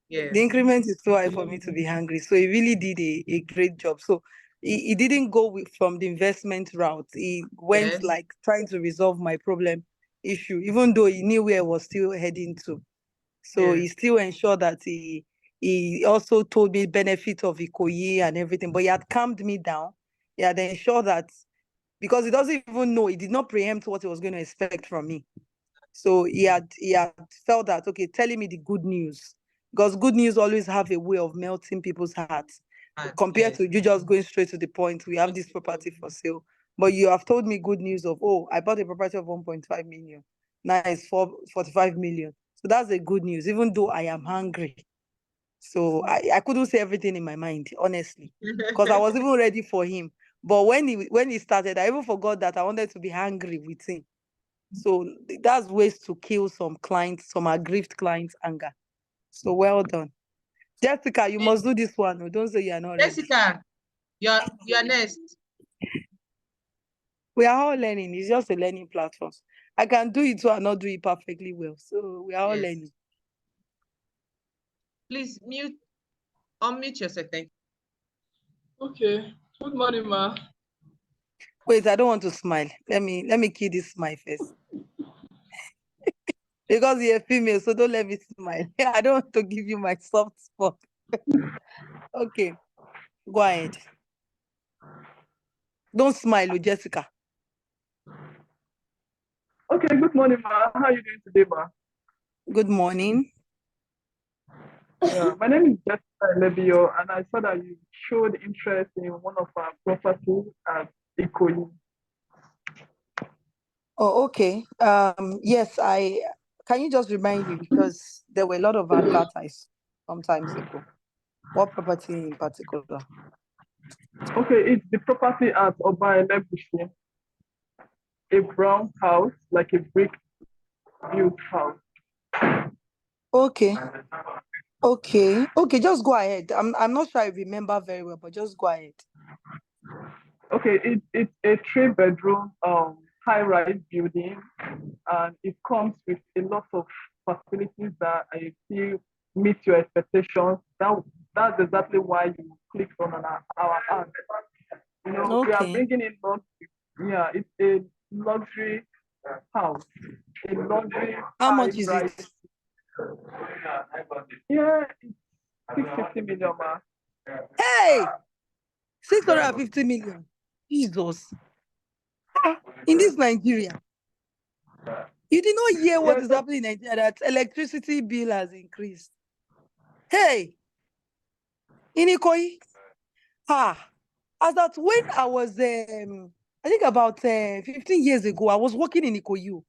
Yes. The increment is too high for me to be angry. So he really did a great job. So he didn't go from the investment route. He went like trying to resolve my problem issue, even though he knew where I was still heading to. So he still ensured that he also told me benefit of Ikoyi and everything, but he had calmed me down. He had ensured that, because he doesn't even know, he did not preempt what he was going to expect from me. So he had felt that, okay, telling me the good news, because good news always have a way of melting people's hearts compared to you just going straight to the point. We have this property for sale, but you have told me good news of, oh, I bought a property of 1.5 million. Now it's 45 million. So that's a good news, even though I am hungry. So I couldn't say everything in my mind, honestly, because I was even ready for him. But when he started, I even forgot that I wanted to be angry with him. So that's ways to kill some clients, some aggrieved clients' anger. So well done. Jessica, you must do this one. Don't say you are not ready. Jessica, you're next. We are all learning. It's just a learning platform. I can do it too and not do it perfectly well. So we are all learning. Please unmute yourself. Thank you. Okay. Good morning, ma. Wait, I don't want to smile. Let me kill this smile first. Because you're a female, so don't let me smile. I don't want to give you my soft spot. Okay, go ahead. Don't smile, Jessica. Okay, good morning, ma. How are you doing today, ma? Good morning. Yeah, my name is Jessica Lebio, and I saw that you showed interest in one of our properties at Ikoyi. Oh, okay. Yes, can you just remind me, because there were a lot of advertisements sometimes ago. What property in particular? Okay, it's the property at Oba Elegushi, a brown house, like a brick built house. Okay. Okay, just go ahead. I'm not sure I remember very well, but just go ahead. Okay, it's a 3-bedroom high-rise building, and it comes with a lot of facilities that I feel meet your expectations. That's exactly why you clicked on our ad. You know, we are Okay. bringing in luxury. Yeah, it's a luxury house, a luxury How much is high-rise. it? Yeah, it's 650 million, ma. Hey, 650 million. Jesus. In this Nigeria, you did not hear what is happening in Nigeria, that electricity bill has increased. Hey, in Ikoyi, as that when I was, I think about 15 years ago, I was working in Ikoyi.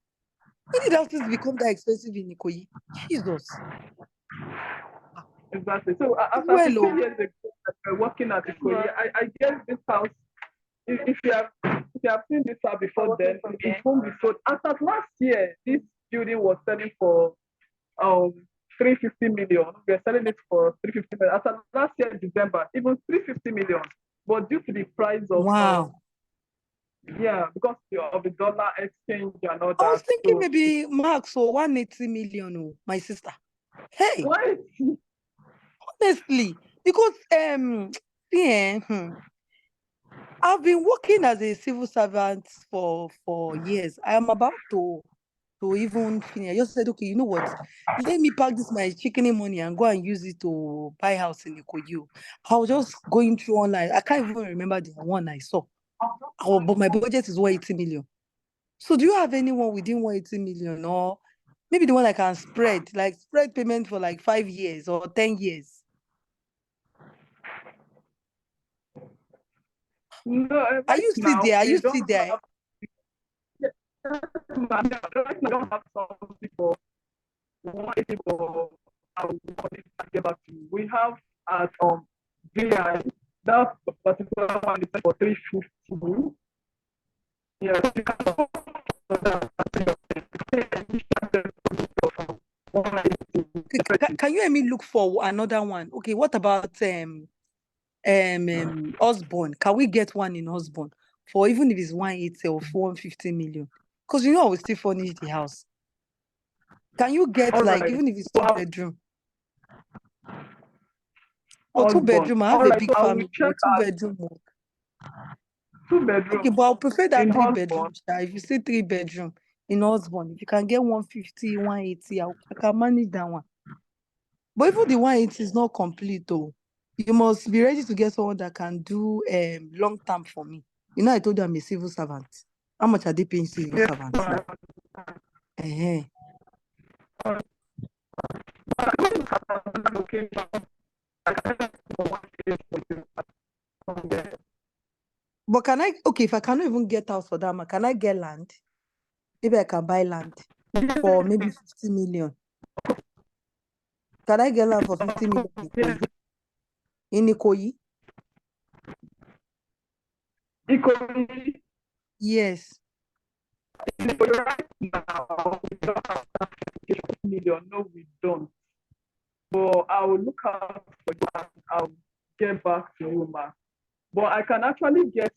When did houses become that expensive in Ikoyi? Jesus. Exactly. So after 15 years ago, working at Ikoyi, I guess this house, if you have seen this house before, then it won't be sold. As of last year, this building was selling for 350 million. We are selling it for 350 million. As of last year, December, even 350 million. But due to the price of because of the dollar exchange and all that. I was thinking maybe max or 180 million, oh, my sister. Hey, why? Honestly, because I've been working as a civil servant for years. I am about to even finish. I just said, okay, you know what? Let me pack this my chicken money and go and use it to buy house in Ikoyi. I was just going through online. I can't even remember the one I saw. But my budget is 180 million. So do you have anyone within 180 million, or maybe the one I can spread payment for like 5 years or 10 years? No, Are you still there? Are you still there? Right now, I don't have something for 180 for get back to you. We have at VI, that particular one is for 350. Yeah, you can go for that. Can you let me look for another one? Okay, what about Osborne? Can we get one in Osborne for even if it's 180 or 150 million? Because I will still furnish the house. Can you get even if it's 2-bedroom? Or 2-bedroom? I have a big family. 2-bedroom. 2-bedroom. Okay, but I'll prefer that 3-bedroom. If you say 3-bedroom in Osborne, if you can get 150, 180, I can manage that one. But even the 180 is not complete though. You must be ready to get someone that can do long term for me. I told you I'm a civil servant. How much are they paying civil servants now? But if I cannot even get house for that, can I get land? Maybe I can buy land for maybe 50 million. Can I get land for 50 million in Ikoyi? Ikoyi? Yes. Right now, we don't have that 50 million. No, we don't. But I will look out for you and I'll get back to you, ma. But I can actually get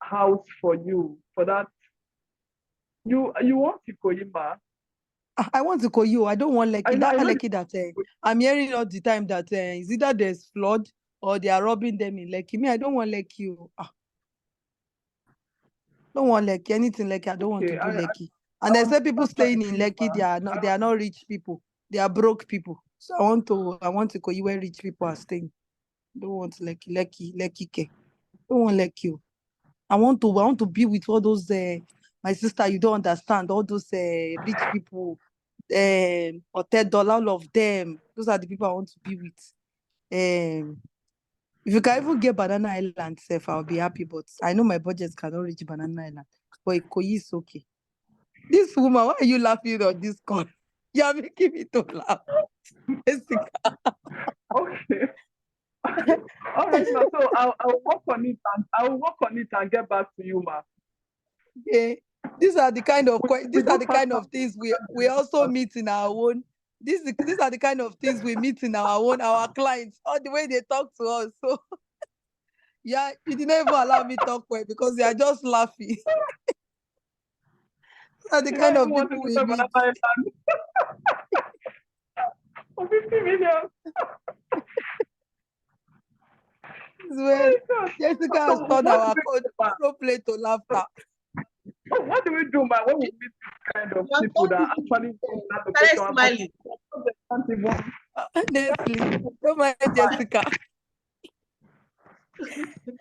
house for you for that. You want Ikoyi, ma? I want to call you. I don't want Lekki. That Lekki that I'm hearing all the time that is either there's flood or they are robbing them in Lekki. Me, I don't want Lekki. Don't want Lekki. Anything Lekki, I don't want to do Lekki. And they say people staying in Lekki, they are not rich people. They are broke people. So I want to call you where rich people are staying. Don't want Lekki ke. Don't want Lekki. I want to be with all those my sister, you don't understand, all those rich people, or $10, all of them. Those are the people I want to be with. If you can even get Banana Island self, I'll be happy. But I know my budget cannot reach Banana Island. But Ikoyi is okay. This woman, why are you laughing on this call? You are making me to laugh. Jessica. Okay. All right, ma. So I'll work on it and get back to you, ma. Yeah. These are the kind of things we also meet in our own. These are the kind of things we meet in our clients, all the way they talk to us. So yeah, you didn't even allow me talk well because they are just laughing. These are the kind of people we meet. For 50 million. Where Jessica has turned our control play to laughter. What do we do, man, when we meet this kind of people that actually smiling? Honestly, don't mind Jessica.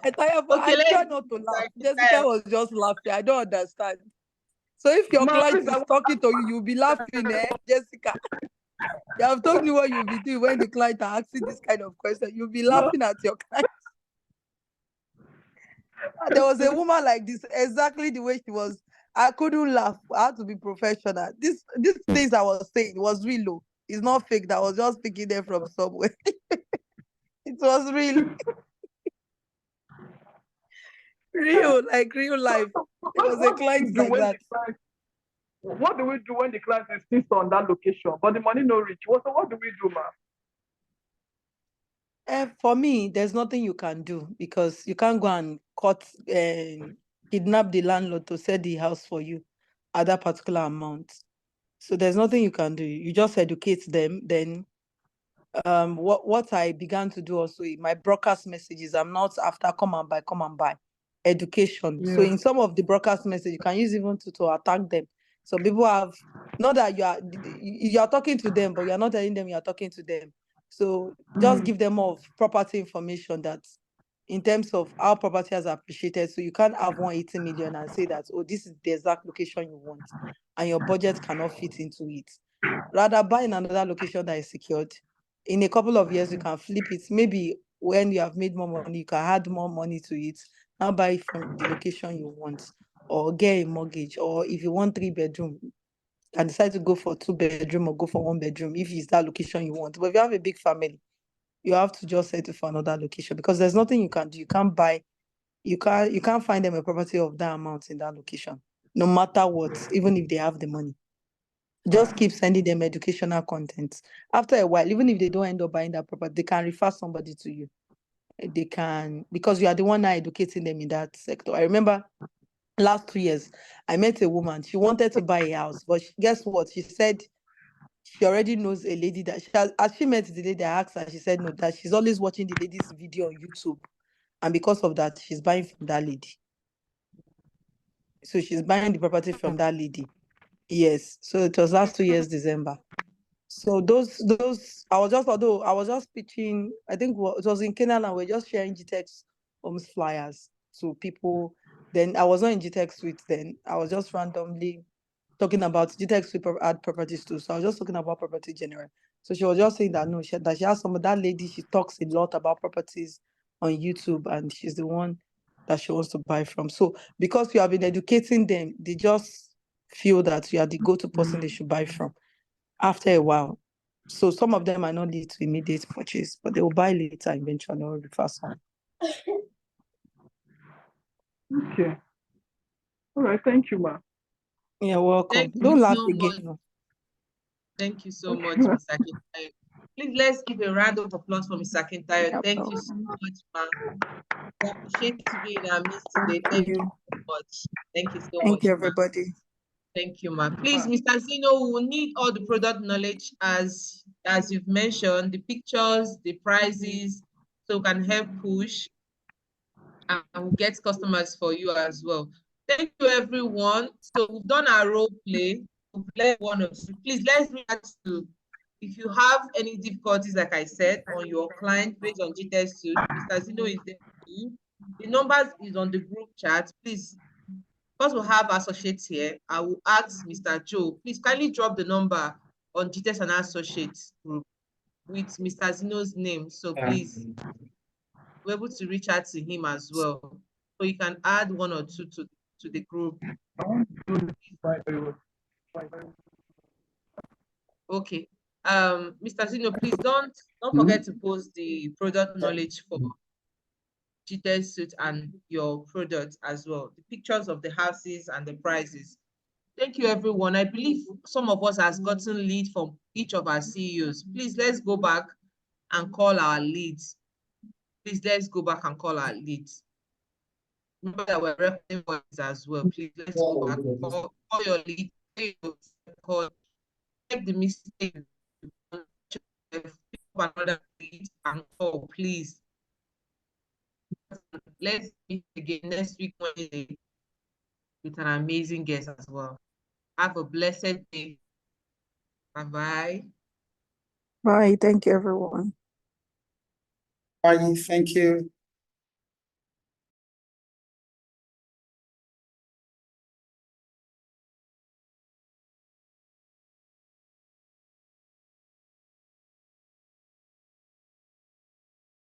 I try not to laugh. Jessica was just laughing. I don't understand. So if your client is talking to you, you'll be laughing, Jessica. You have told me what you'll be doing when the client are asking this kind of question. You'll be laughing at your client. There was a woman like this, exactly the way she was. I couldn't laugh. I had to be professional. These things I was saying was real low. It's not fake. That I was just picking them from somewhere. It was real. Real, like real life. There was a client like that. What do we do when the client insists on that location, but the money no reach? So what do we do, ma? For me, there's nothing you can do because you can't go and kidnap the landlord to sell the house for you at that particular amount. So there's nothing you can do. You just educate them. Then what I began to do also in my broadcast messages, I'm not after come and buy education. Yeah. So in some of the broadcast messages, you can use even to attack them. So people have, not that you are talking to them, but you're not telling them you're talking to them. So just give them more of property information that in terms of how property has appreciated. So you can't have 180 million and say that, oh, this is the exact location you want and your budget cannot fit into it. Rather buy in another location that is secured. In a couple of years, you can flip it. Maybe when you have made more money, you can add more money to it. Now buy it from the location you want, or get a mortgage, or if you want 3-bedroom, and decide to go for 2-bedroom or go for 1-bedroom if it's that location you want. But if you have a big family, you have to just settle for another location because there's nothing you can do. You can't buy, you can't find them a property of that amount in that location, no matter what, even if they have the money. Just keep sending them educational content. After a while, even if they don't end up buying that property, they can refer somebody to you. They can, because you are the one now educating them in that sector. I remember last 2 years, I met a woman. She wanted to buy a house, but guess what? She said she already knows a lady that as she met the lady, I asked her, she said no, that she's always watching the lady's video on YouTube. And because of that, she's buying from that lady. So she's buying the property from that lady. Yes. So it was last 2 years, December. So those I was just pitching, I think it was in Canada, and we're just sharing Gtext homes flyers to people. Then I was not in Gtext Suite then. I was just randomly talking about Gtext Suite add properties too. So I was just talking about property general. So she was just saying that no, that she has that lady, she talks a lot about properties on YouTube and she's the one that she wants to buy from. So because you have been educating them, they just feel that you are the go-to person they should buy from after a while. So some of them might not lead to immediate purchase, but they will buy later eventually or refer some. Okay. All right. Thank you, ma. You're welcome. Thank Don't you laugh so again. much. No. Thank you so much, Ms. Akintayo. Please let's give a round of applause for Ms. Akintayo. Thank you so much, ma. We appreciate you being in our midst today. Thank you so much. Thank you so much. Thank you, everybody. Thank you, ma. Please, Mr. Zino, we will need all the product knowledge as you've mentioned, the pictures, the prices, so we can help push and we'll get customers for you as well. Thank you, everyone. So we've done our role play. Please let's react to If you have any difficulties, like I said, on your client based on Gtext suit, Mr. Zeno is there. The numbers is on the group chat. Please, because we have associates here, I will ask Mr. Joe, please kindly drop the number on Gtext and Associates group with Mr. Zeno's name. So please, we're able to reach out to him as well. So you can add one or two to the group. Okay. Mr. Zeno, please don't forget to post the product knowledge for Gtext suit and your product as well. The pictures of the houses and the prices. Thank you, everyone. I believe some of us has gotten lead from each of our CEOs. Please, let's go back and call our leads. Please, let's go back and call our leads. Remember that we're recording voices as well. Please, let's go back, call your lead, call, check the mistake, another lead and call, please. Let's meet again next week Wednesday with an amazing guest as well. Have a blessed day. Bye-bye. Bye. Thank you, everyone. Bye. Thank you.